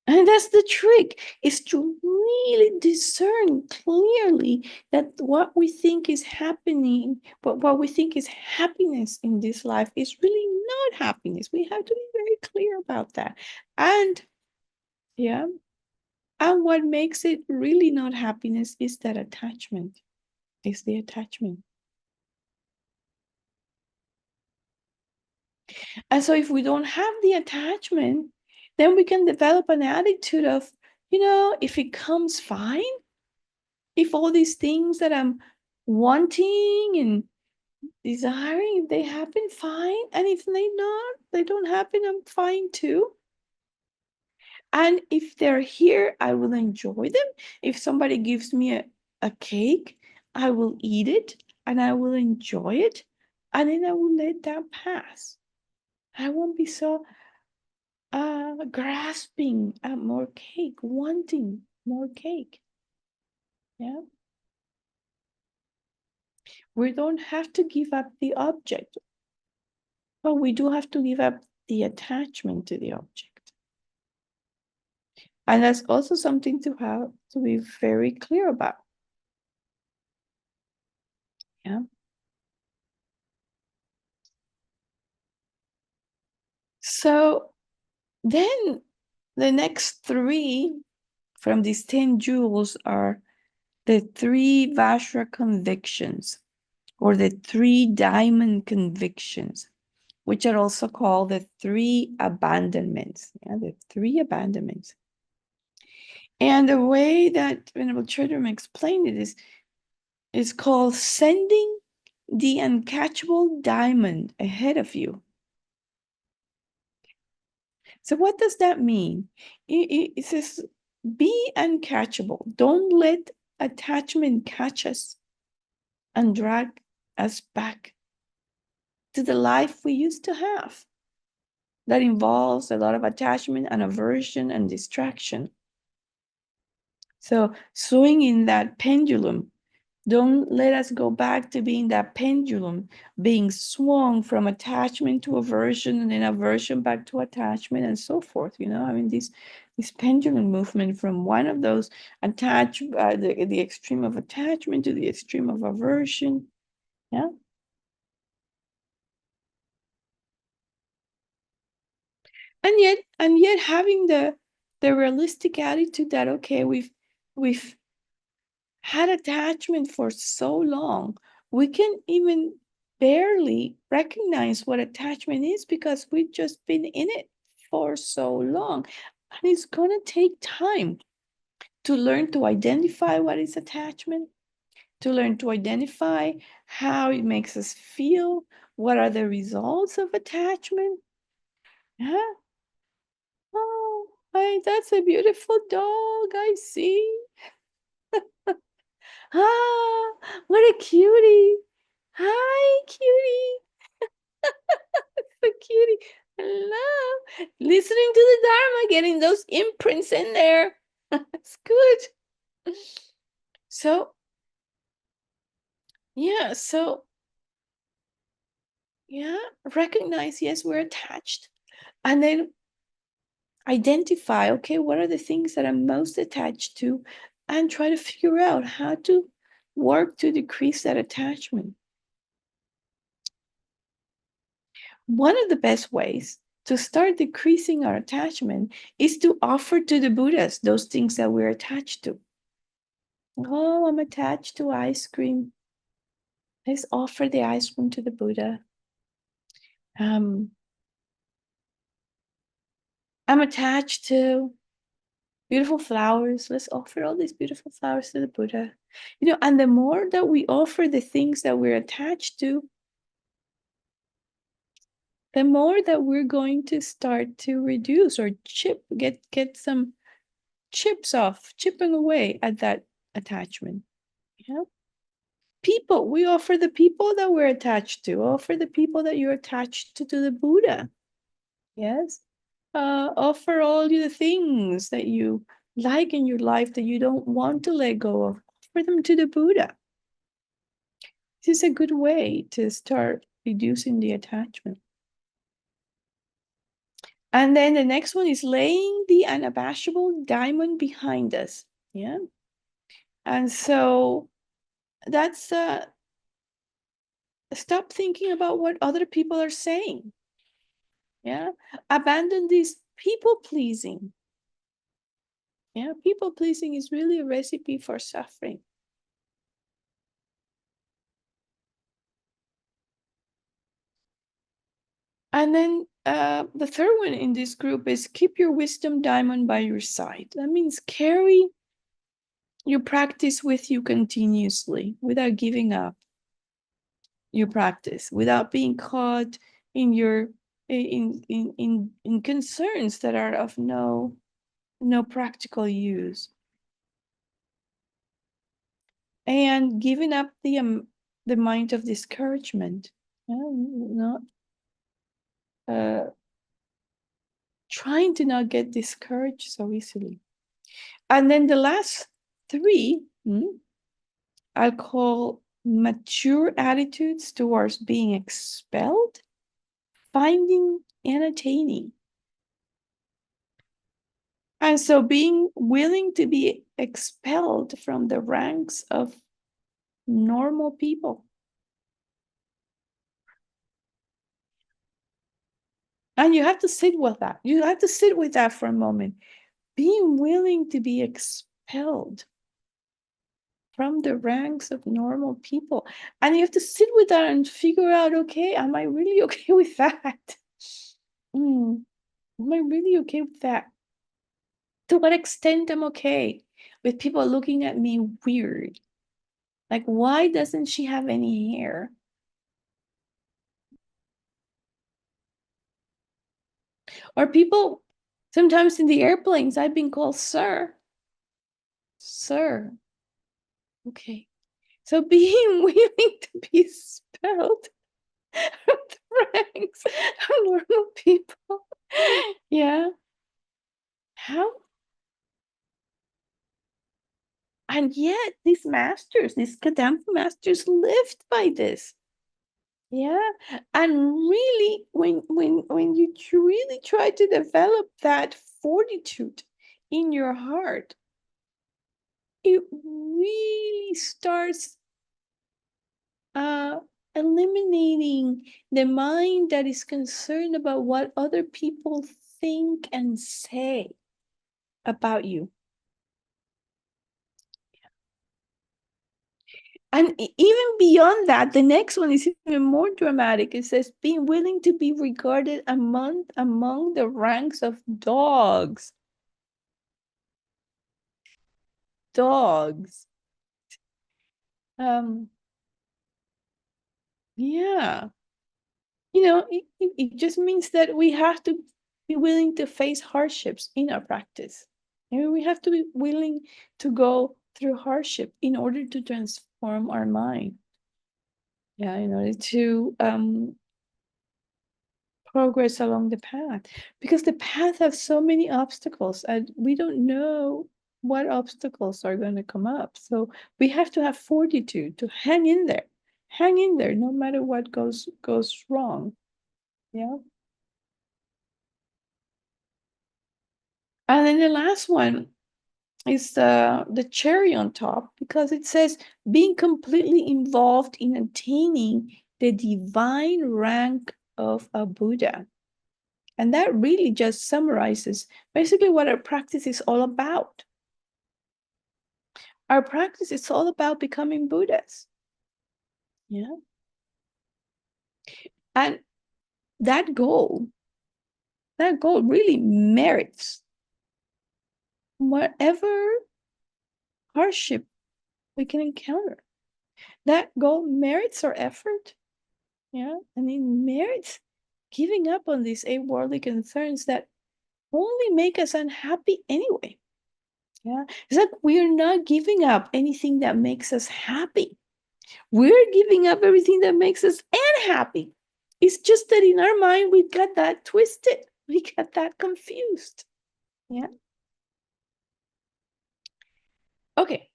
And that's the trick, is to really discern clearly that what we think is happening, but what we think is happiness in this life is really not happiness. We have to be very clear about that. And what makes it really not happiness is that attachment, is the attachment. And so if we don't have the attachment, then we can develop an attitude of, if it comes, fine. If all these things that I'm wanting and desiring, if they happen, fine. And if they don't happen, I'm fine too. And if they're here, I will enjoy them. If somebody gives me a cake, I will eat it and I will enjoy it. And then I will let that pass. I won't be so grasping at more cake, wanting more cake. Yeah. We don't have to give up the object, but we do have to give up the attachment to the object. And that's also something to have to be very clear about. Yeah. So then the next 3 from these 10 jewels are the 3 Vajra convictions, or the 3 diamond convictions, which are also called the 3 abandonments. Yeah, the 3 abandonments. And the way that Venerable Chödrön explained it is called sending the uncatchable diamond ahead of you. So what does that mean? It says, be uncatchable. Don't let attachment catch us and drag us back to the life we used to have that involves a lot of attachment and aversion and distraction. So swinging that pendulum, don't let us go back to being that pendulum, being swung from attachment to aversion and then aversion back to attachment and so forth. I mean, this pendulum movement from one of those the extreme of attachment to the extreme of aversion. Yeah. And yet having the realistic attitude that, okay, we've had attachment for so long, we can even barely recognize what attachment is because we've just been in it for so long. And it's going to take time to learn to identify what is attachment, to learn to identify how it makes us feel, what are the results of attachment. Yeah. Oh, that's a beautiful dog. I see. Ah, what a cutie. Hi, cutie. So cutie. Hello. Listening to the Dharma, getting those imprints in there. That's good. So, yeah, yeah, recognize, yes, we're attached. And then identify, okay, what are the things that I'm most attached to? And try to figure out how to work to decrease that attachment. One of the best ways to start decreasing our attachment is to offer to the Buddhas those things that we're attached to. Oh, I'm attached to ice cream. Let's offer the ice cream to the Buddha. I'm attached to beautiful flowers. Let's offer all these beautiful flowers to the Buddha. And the more that we offer the things that we're attached to, the more that we're going to start to reduce or get some chipping away at that attachment. Yeah. People, we offer the people that we're attached to, offer the people that you're attached to the Buddha. Yes. Offer all the things that you like in your life that you don't want to let go of. Offer them to the Buddha. This is a good way to start reducing the attachment. And then the next one is laying the unabashable diamond behind us. Yeah. And so that's stop thinking about what other people are saying. Yeah. Abandon this people pleasing. Yeah. People pleasing is really a recipe for suffering. And then the third one in this group is keep your wisdom diamond by your side. That means carry your practice with you continuously without giving up your practice, without being caught in your in concerns that are of no practical use. And giving up the mind of discouragement. Not trying to not get discouraged so easily. And then the last three, I'll call mature attitudes towards being expelled, finding, and attaining. And so being willing to be expelled from the ranks of normal people. And you have to sit with that. You have to sit with that for a moment. Being willing to be expelled from the ranks of normal people. And you have to sit with that and figure out, okay, am I really okay with that? Am I really okay with that? To what extent I'm okay with people looking at me weird? Like, why doesn't she have any hair? Or people, sometimes in the airplanes, I've been called sir. Sir. Okay. So being willing to be spelled from the beings are normal people. Yeah. How? And yet these masters, these Kadampa masters lived by this. Yeah. And really, when you really try to develop that fortitude in your heart, it really starts uh, eliminating the mind that is concerned about what other people think and say about you. And even beyond that, the next one is even more dramatic. It says, being willing to be regarded among the ranks of dogs. Dogs. Um, yeah. It just means that we have to be willing to face hardships in our practice. We have to be willing to go through hardship in order to transform our mind. Yeah, in order to progress along the path. Because the path has so many obstacles and we don't know what obstacles are going to come up. So we have to have fortitude to hang in there. Hang in there no matter what goes wrong. Yeah. And then the last one is the cherry on top, because it says being completely involved in attaining the divine rank of a Buddha. And that really just summarizes basically what our practice is all about. Our practice is all about becoming Buddhas. Yeah. And that goal really merits whatever hardship we can encounter. That goal merits our effort. Yeah. And it merits giving up on these worldly concerns that only make us unhappy anyway. Yeah. It's like we're not giving up anything that makes us happy. We're giving up everything that makes us unhappy. It's just that in our mind, we got that twisted. We got that confused. Yeah. Okay.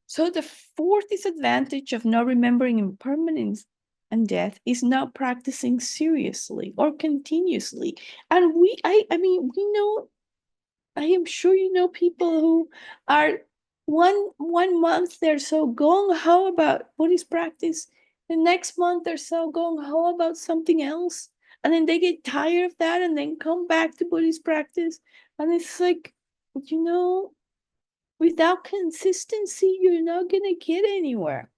So the fourth disadvantage of not remembering impermanence and death is not practicing seriously or continuously. And I mean, we know, I am sure you know people who are one month they're so gung ho about Buddhist practice, the next month they're so gung ho about something else, and then they get tired of that and then come back to Buddhist practice, and it's like, you know, without consistency, you're not gonna get anywhere.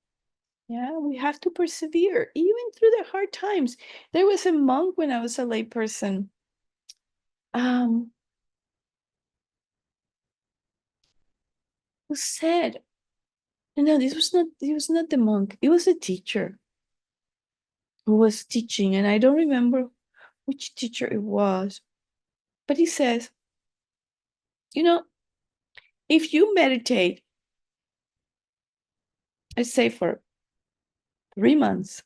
Yeah, we have to persevere even through the hard times. There was a monk when I was a lay person. Um, who said, no, this was not the monk. It was a teacher who was teaching, and I don't remember which teacher it was. But he says, you know, if you meditate, let's say for 3 months,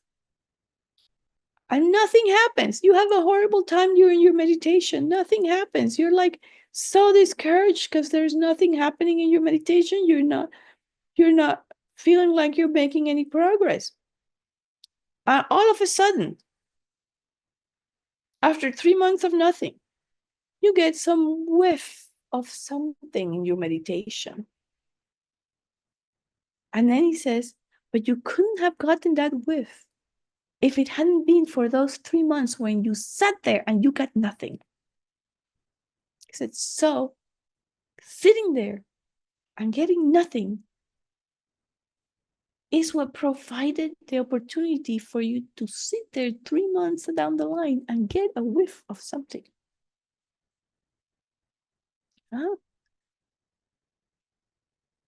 and nothing happens, you have a horrible time during your meditation, nothing happens. You're like so discouraged because there's nothing happening in your meditation. You're not feeling like you're making any progress. All of a sudden, after 3 months of nothing, you get some whiff of something in your meditation. And then he says, but you couldn't have gotten that whiff if it hadn't been for those 3 months when you sat there and you got nothing. He said, so sitting there and getting nothing is what provided the opportunity for you to sit there 3 months down the line and get a whiff of something. Huh?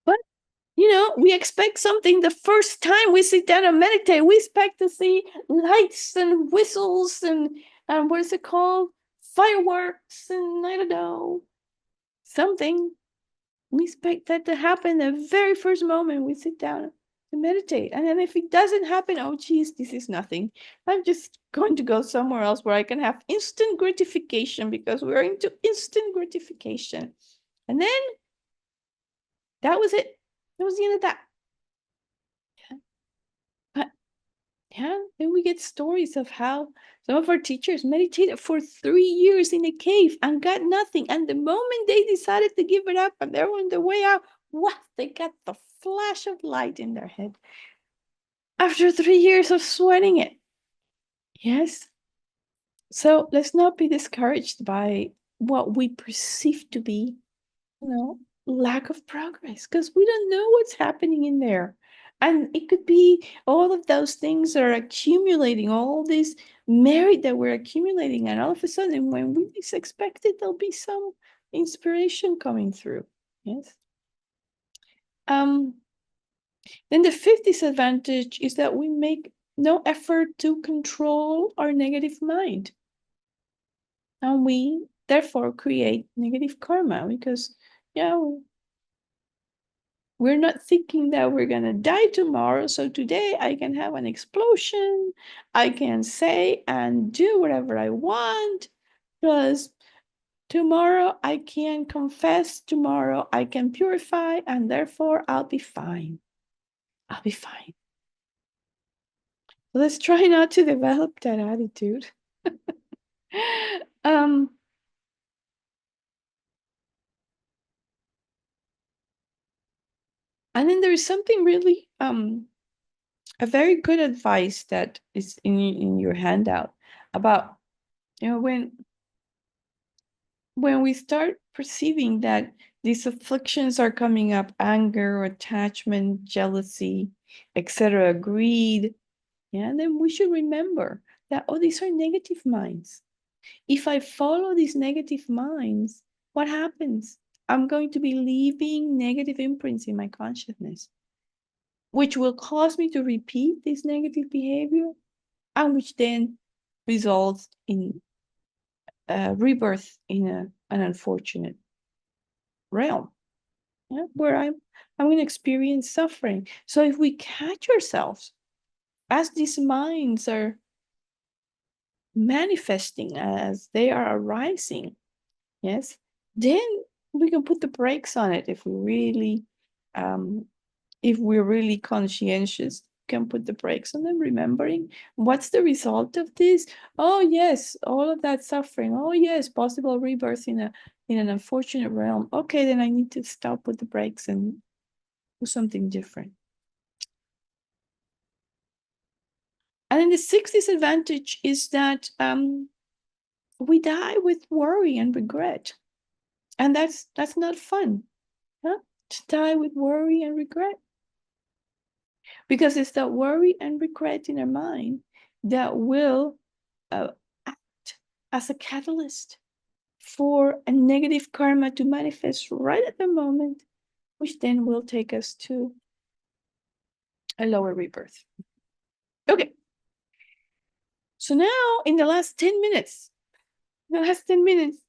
But we expect something the first time we sit down and meditate. We expect to see lights and whistles and what is it called? Fireworks and I don't know, something. We expect that to happen the very first moment we sit down to meditate. And then if it doesn't happen, oh geez, this is nothing. I'm just going to go somewhere else where I can have instant gratification, because we're into instant gratification. And then that was it. That was the end of that. Yeah. But yeah, then we get stories of how some of our teachers meditated for 3 years in a cave and got nothing. And the moment they decided to give it up and they were on the way out, what? They got the flash of light in their head after 3 years of sweating it. Yes. So let's not be discouraged by what we perceive to be, lack of progress, because we don't know what's happening in there. And it could be all of those things are accumulating, all this merit that we're accumulating, and all of a sudden, when we least expect it, there'll be some inspiration coming through. Yes. Then the fifth disadvantage is that we make no effort to control our negative mind. And we therefore create negative karma, because we're not thinking that we're going to die tomorrow. So today I can have an explosion. I can say and do whatever I want, because tomorrow I can confess, tomorrow I can purify, and therefore I'll be fine. I'll be fine. Let's try not to develop that attitude. um, and then there's something really a very good advice that is in your handout about when we start perceiving that these afflictions are coming up, anger, attachment, jealousy, etc., greed, then we should remember that, these are negative minds. If I follow these negative minds, what happens? I'm going to be leaving negative imprints in my consciousness, which will cause me to repeat this negative behavior, and which then results in rebirth in an unfortunate realm, where I'm going to experience suffering. So if we catch ourselves as these minds are manifesting, as they are arising, yes, then we can put the brakes on it. If we're really conscientious, can put the brakes on them, remembering what's the result of this. Oh yes, all of that suffering. Oh yes, possible rebirth in an unfortunate realm. Okay, then I need to stop with the brakes and do something different. And then the sixth disadvantage is that we die with worry and regret, and that's not fun, to die with worry and regret. Because it's that worry and regret in our mind that will act as a catalyst for a negative karma to manifest right at the moment, which then will take us to a lower rebirth. Okay. So now, in the last 10 minutes,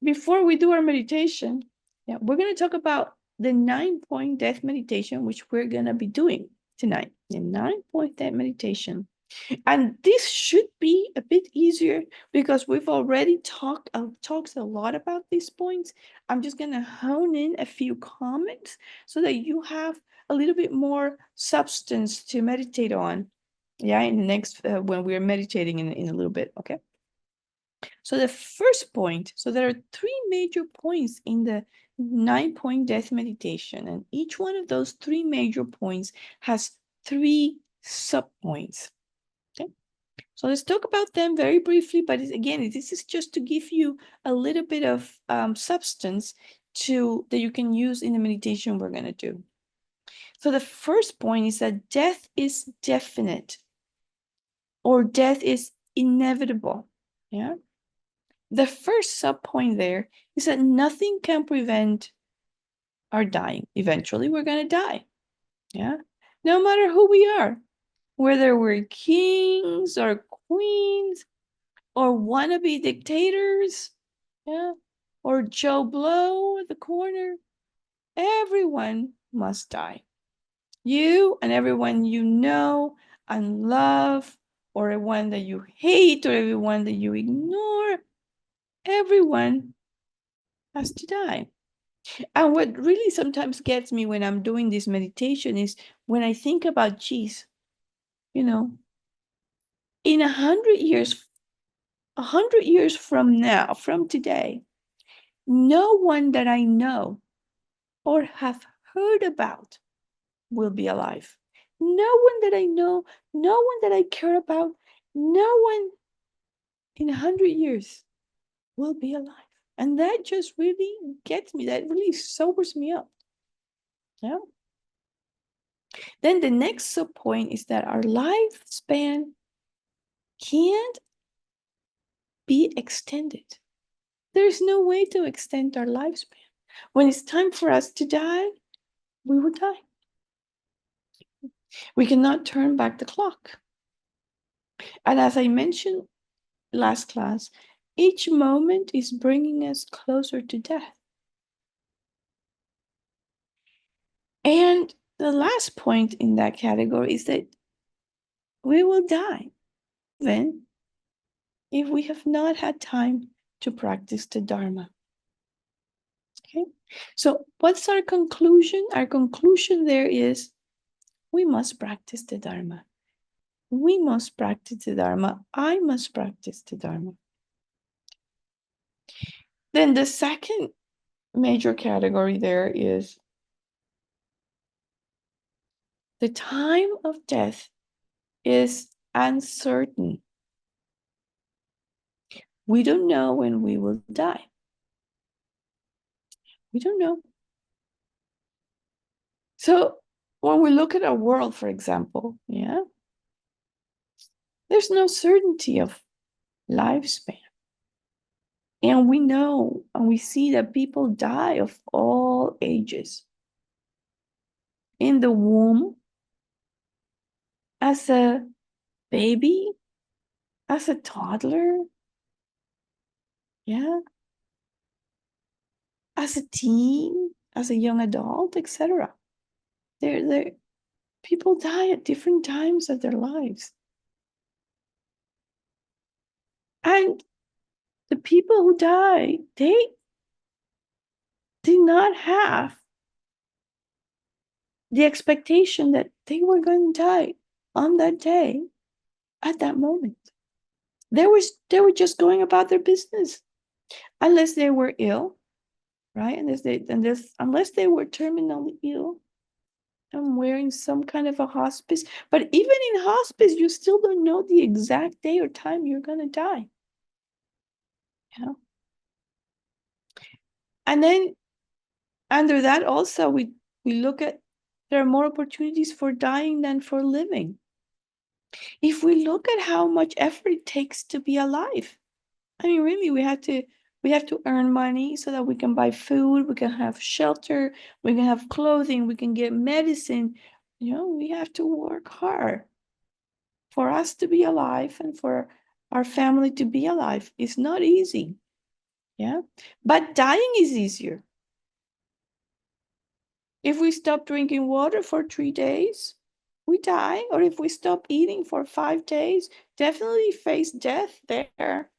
before we do our meditation, we're going to talk about the 9-point death meditation, which we're going to be doing tonight. The 9-point death meditation. And this should be a bit easier because we've already talked a lot about these points. I'm just going to hone in a few comments so that you have a little bit more substance to meditate on. In the next, when we're meditating in a little bit, okay? So the first point, so there are 3 major points in the 9-point death meditation, and each one of those 3 major points has 3 subpoints. Okay, so let's talk about them very briefly, but again, this is just to give you a little bit of substance that you can use in the meditation we're going to do. So the first point is that death is definite, or death is inevitable. The first subpoint there is that nothing can prevent our dying. Eventually, we're going to die. No matter who we are, whether we're kings or queens or wannabe dictators, or Joe Blow at the corner, everyone must die. You and everyone you know and love, or everyone that you hate, or everyone that you ignore, everyone has to die. And what really sometimes gets me when I'm doing this meditation is when I think about, geez, you know, in 100 years, 100 years from now, from today, no one that I know or have heard about will be alive. No one that I know, no one that I care about, no one in 100 years will be alive. And that just really gets me, that really sobers me up. Yeah. Then the next sub point is that our lifespan can't be extended. There's no way to extend our lifespan. When it's time for us to die, we will die. We cannot turn back the clock. And as I mentioned last class, each moment is bringing us closer to death. And the last point in that category is that we will die even if we have not had time to practice the Dharma. Okay, so what's our conclusion? Our conclusion there is we must practice the Dharma. We must practice the Dharma. I must practice the Dharma. Then the second major category there is the time of death is uncertain. We don't know when we will die. We don't know. So when we look at our world, for example, yeah, there's no certainty of lifespan. And we know and we see that people die of all ages. In the womb, as a baby, as a toddler, yeah, as a teen, as a young adult, etc. People die at different times of their lives. And the people who die, they did not have the expectation that they were going to die on that day, at that moment. They were just going about their business, unless they were ill, right? Unless they were terminally ill and wearing some kind of a hospice. But even in hospice, you still don't know the exact day or time you're going to die. Yeah. And then under that also, we look at, there are more opportunities for dying than for living. If we look at how much effort it takes to be alive, I mean, really, we have to earn money so that we can buy food, we can have shelter, we can have clothing, we can get medicine. We have to work hard for us to be alive and for our family to be alive. It's not easy. Yeah. But dying is easier. If we stop drinking water for 3 days, we die. Or if we stop eating for 5 days, definitely face death there.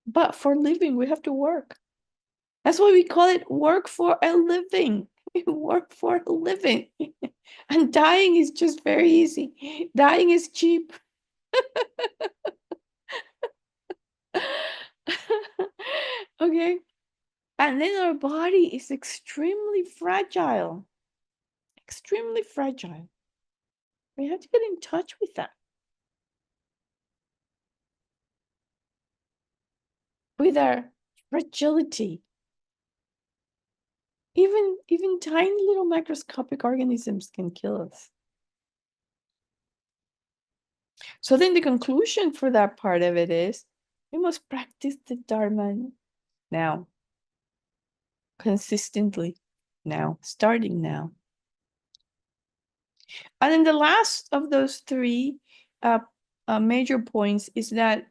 But for living, we have to work. That's why we call it work for a living. We work for a living. And dying is just very easy. Dying is cheap. Okay. And then our body is extremely fragile. Extremely fragile. We have to get in touch with that. With our fragility. Even tiny little microscopic organisms can kill us. So then the conclusion for that part of it is we must practice the Dharma now, consistently now, starting now. And then the last of those three major points is that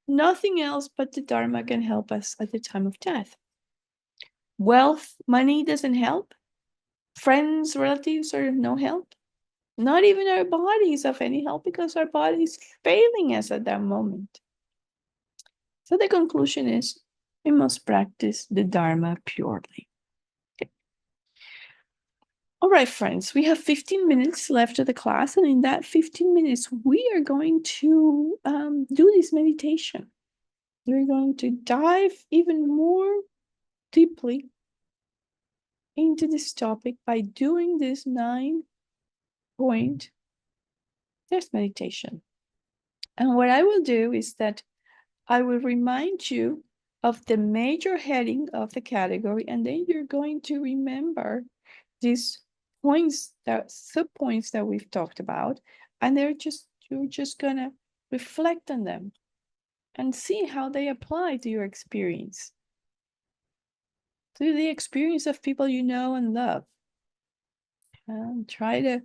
nothing else but the Dharma can help us at the time of death. Wealth, money doesn't help. friends, relatives are no help. Not even our body is of any help because our body is failing us at that moment. So the conclusion is we must practice the Dharma purely. Okay. All right, friends, we have 15 minutes left of the class. And in that 15 minutes, we are going to do this meditation. We're going to dive even more deeply into this topic by doing this 9-point death meditation. And what I will do is that I will remind you of the major heading of the category, and then you're going to remember these points, that sub-points that we've talked about, and you're just gonna reflect on them and see how they apply to your experience, to the experience of people you know and love. And try to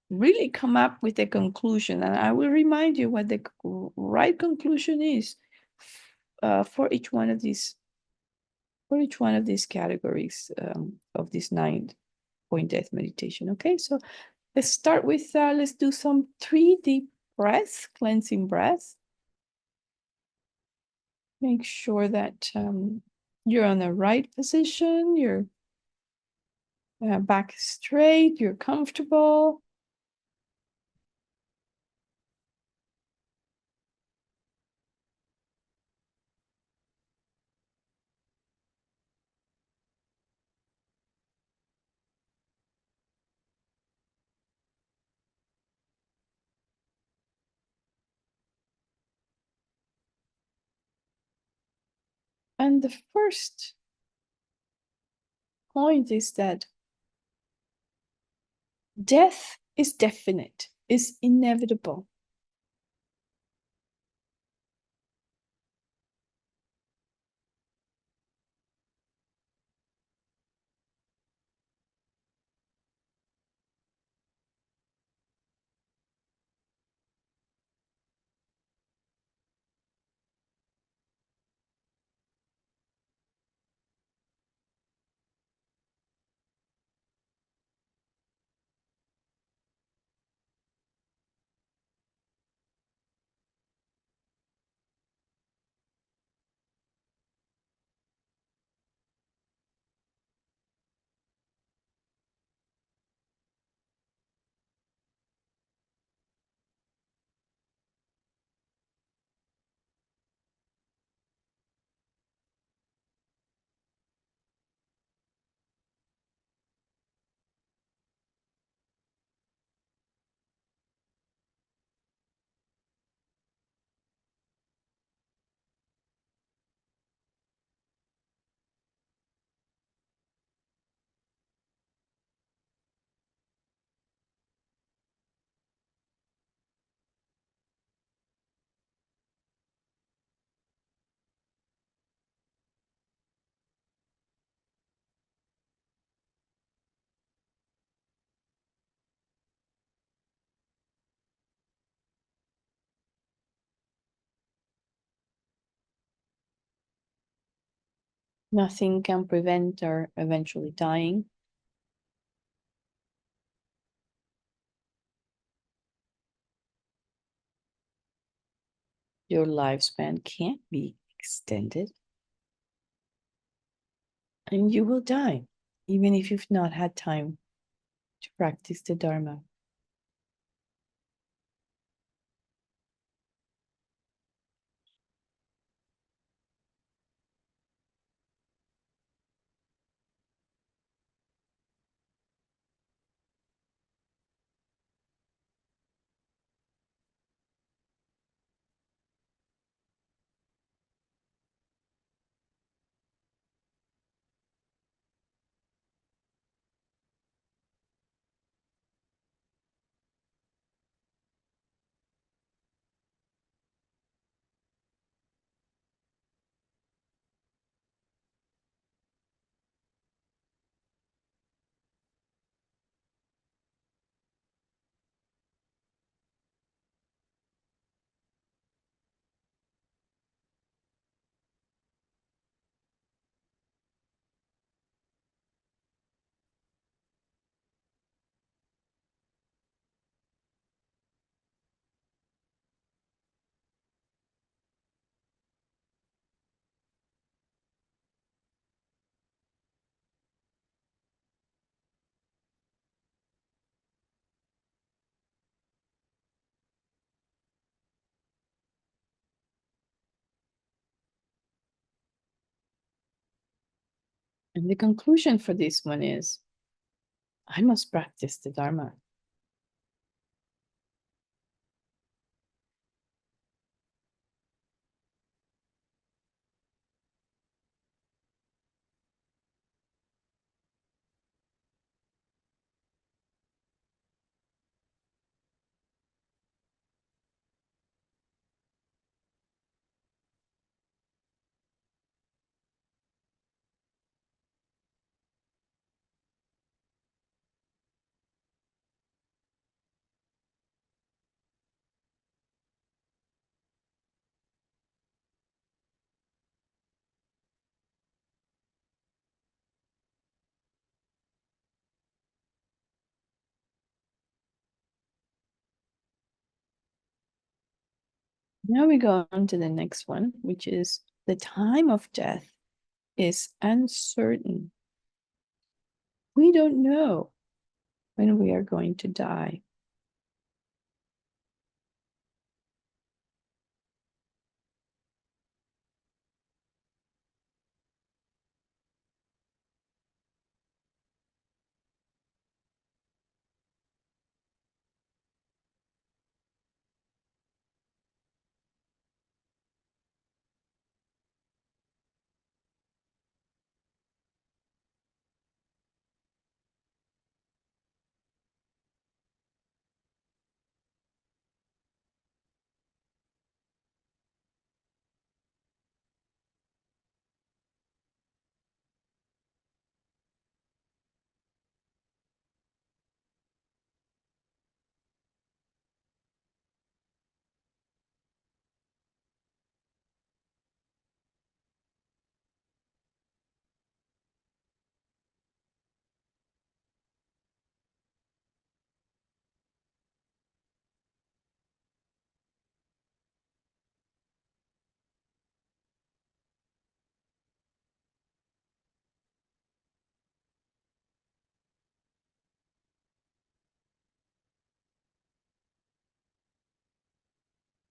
really come up with a conclusion, and I will remind you what the right conclusion is for each one of these categories of this 9-point death meditation. Okay, so let's start with let's do some 3 deep breaths, cleansing breaths. Make sure that you're on the right position, your back straight, you're comfortable. And the first point is that death is definite, is inevitable. Nothing can prevent our eventually dying. Your lifespan can't be extended, and you will die, even if you've not had time to practice the Dharma. And the conclusion for this one is I must practice the Dharma. Now we go on to the next one, which is the time of death is uncertain. We don't know when we are going to die.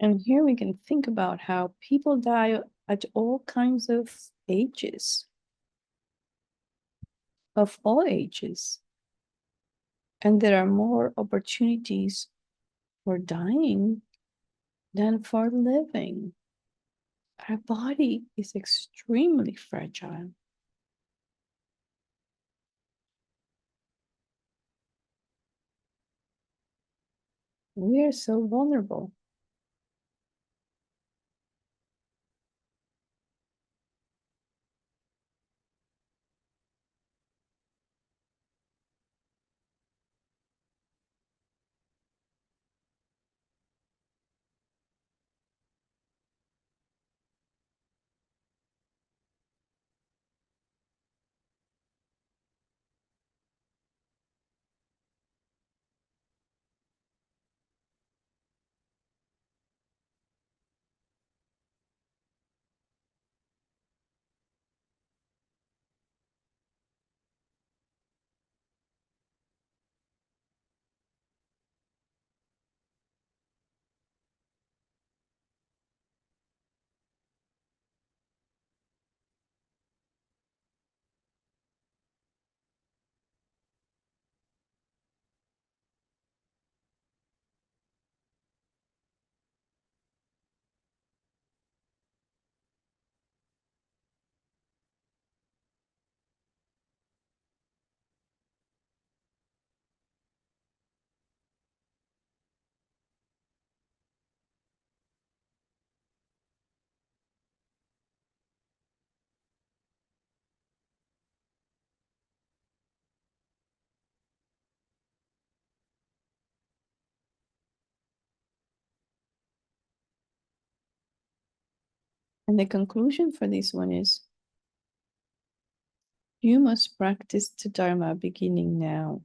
And here we can think about how people die at all kinds of ages, of all ages. And there are more opportunities for dying than for living. Our body is extremely fragile. We are so vulnerable. And the conclusion for this one is you must practice the Dharma beginning now.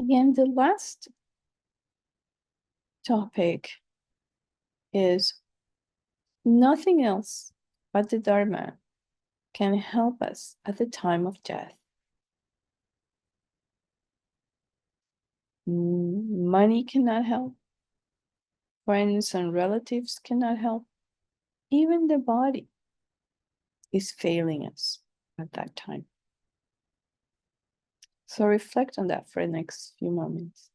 And the last topic is nothing else but the Dharma can help us at the time of death. Money cannot help. Friends and relatives cannot help. Even the body is failing us at that time. So reflect on that for the next few moments.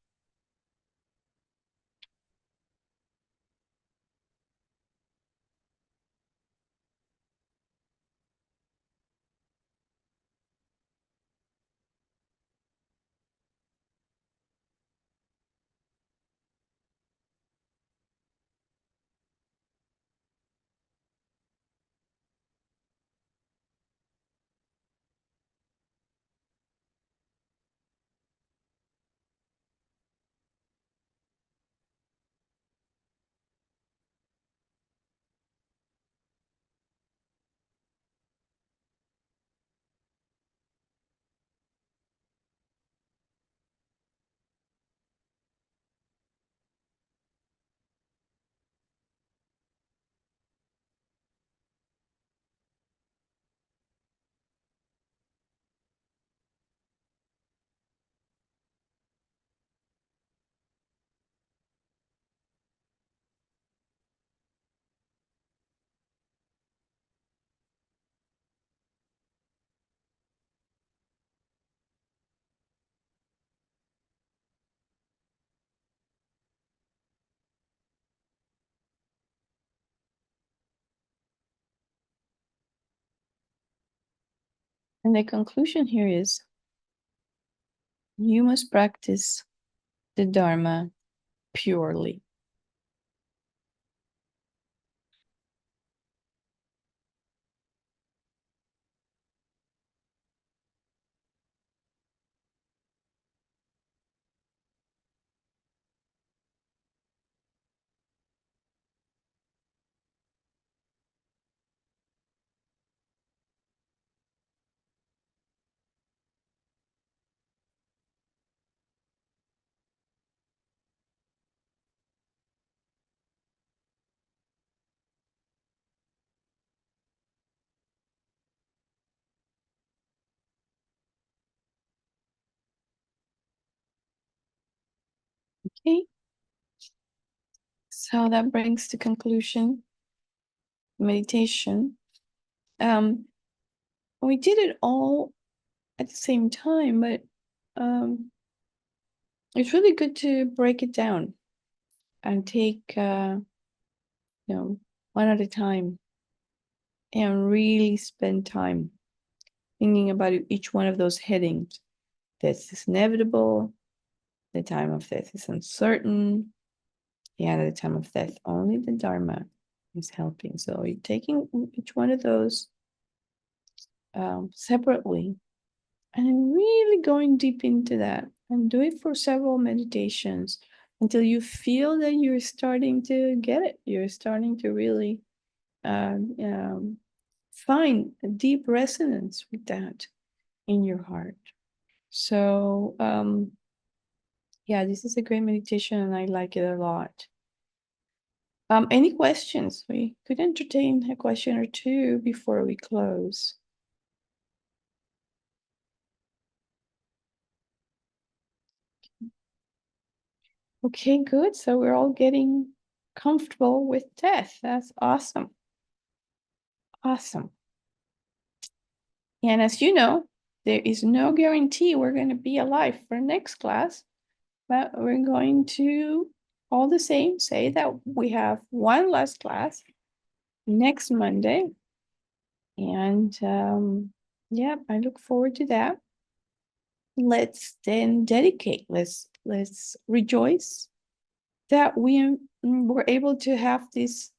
And the conclusion here is you must practice the Dharma purely. Okay. So that brings to conclusion meditation. We did it all at the same time, but it's really good to break it down and take one at a time and really spend time thinking about each one of those headings. Death is inevitable, the time of death is uncertain, and at the time of death only the Dharma is helping. So you're taking each one of those separately and really going deep into that, and do it for several meditations until you feel that you're starting to get it. You're starting to really find a deep resonance with that in your heart. So yeah, this is a great meditation and I like it a lot. Any questions? We could entertain a question or two before we close. Okay, good. So we're all getting comfortable with death. That's awesome. Awesome. And as you know, there is no guarantee we're going to be alive for next class, but we're going to all the same say that we have one last class next Monday. And yeah, I look forward to that. Let's then dedicate, let's rejoice that we were able to have this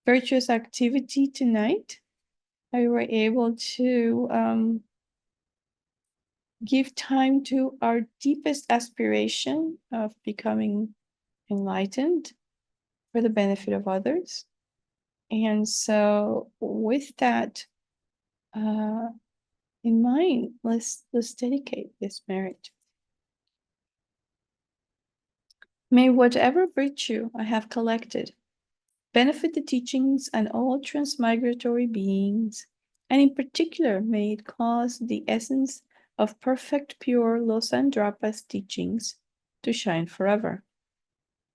virtuous activity tonight. I were able to give time to our deepest aspiration of becoming enlightened for the benefit of others. And so with that in mind, let's dedicate this merit. May whatever virtue I have collected benefit the teachings and all transmigratory beings, and in particular may it cause the essence of perfect pure Losandrapa's teachings to shine forever.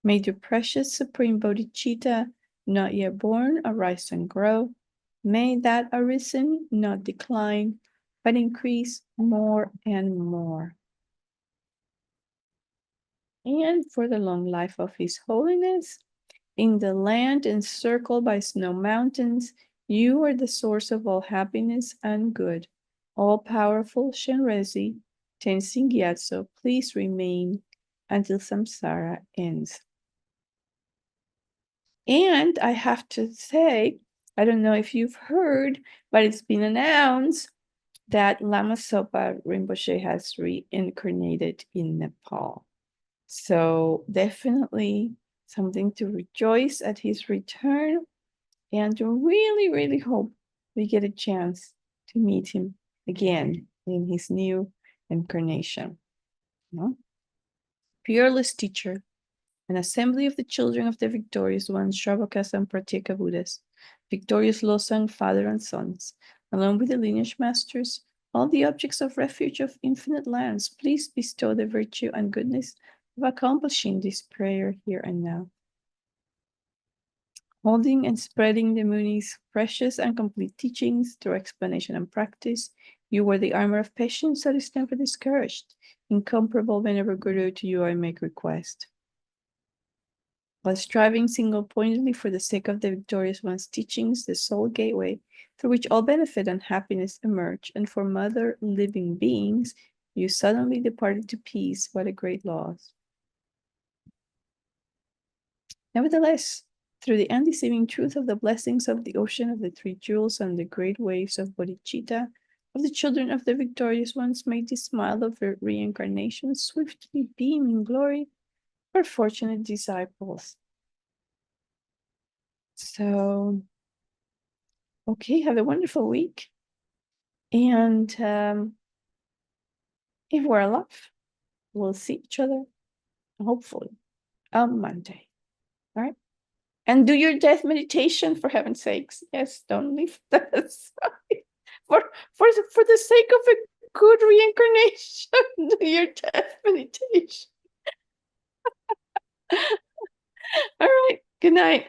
May the precious supreme bodhicitta not yet born arise and grow. May that arisen not decline, but increase more and more. And for the long life of His Holiness, in the land encircled by snow mountains, you are the source of all happiness and good. All-powerful Shenrezi, Tenzin Gyatso, please remain until samsara ends. And I have to say, I don't know if you've heard, but it's been announced that Lama Zopa Rinpoche has reincarnated in Nepal. So definitely something to rejoice at his return, and to really, really hope we get a chance to meet him again in his new incarnation. No? Peerless teacher, an assembly of the children of the victorious ones, Shravakas and Pratyeka Buddhas, victorious Losang, father and sons, along with the lineage masters, all the objects of refuge of infinite lands, please bestow the virtue and goodness of accomplishing this prayer here and now. Holding and spreading the Muni's precious and complete teachings through explanation and practice, you are the armor of patience that is never discouraged. Incomparable Venerable Guru, to you I make request. While striving single-pointedly for the sake of the victorious one's teachings, the sole gateway through which all benefit and happiness emerge, and for mother living beings, you suddenly departed to peace. What a great loss. Nevertheless, through the undeceiving truth of the blessings of the ocean of the three jewels and the great waves of bodhicitta, of the children of the victorious ones, may this smile of reincarnation swiftly beam in glory for fortunate disciples. So, okay, have a wonderful week. And if we're alive, we'll see each other, hopefully, on Monday. All right? And do your death meditation, for heaven's sakes. Yes, don't leave us. for the sake of a good reincarnation, do your death meditation. All right. Good night.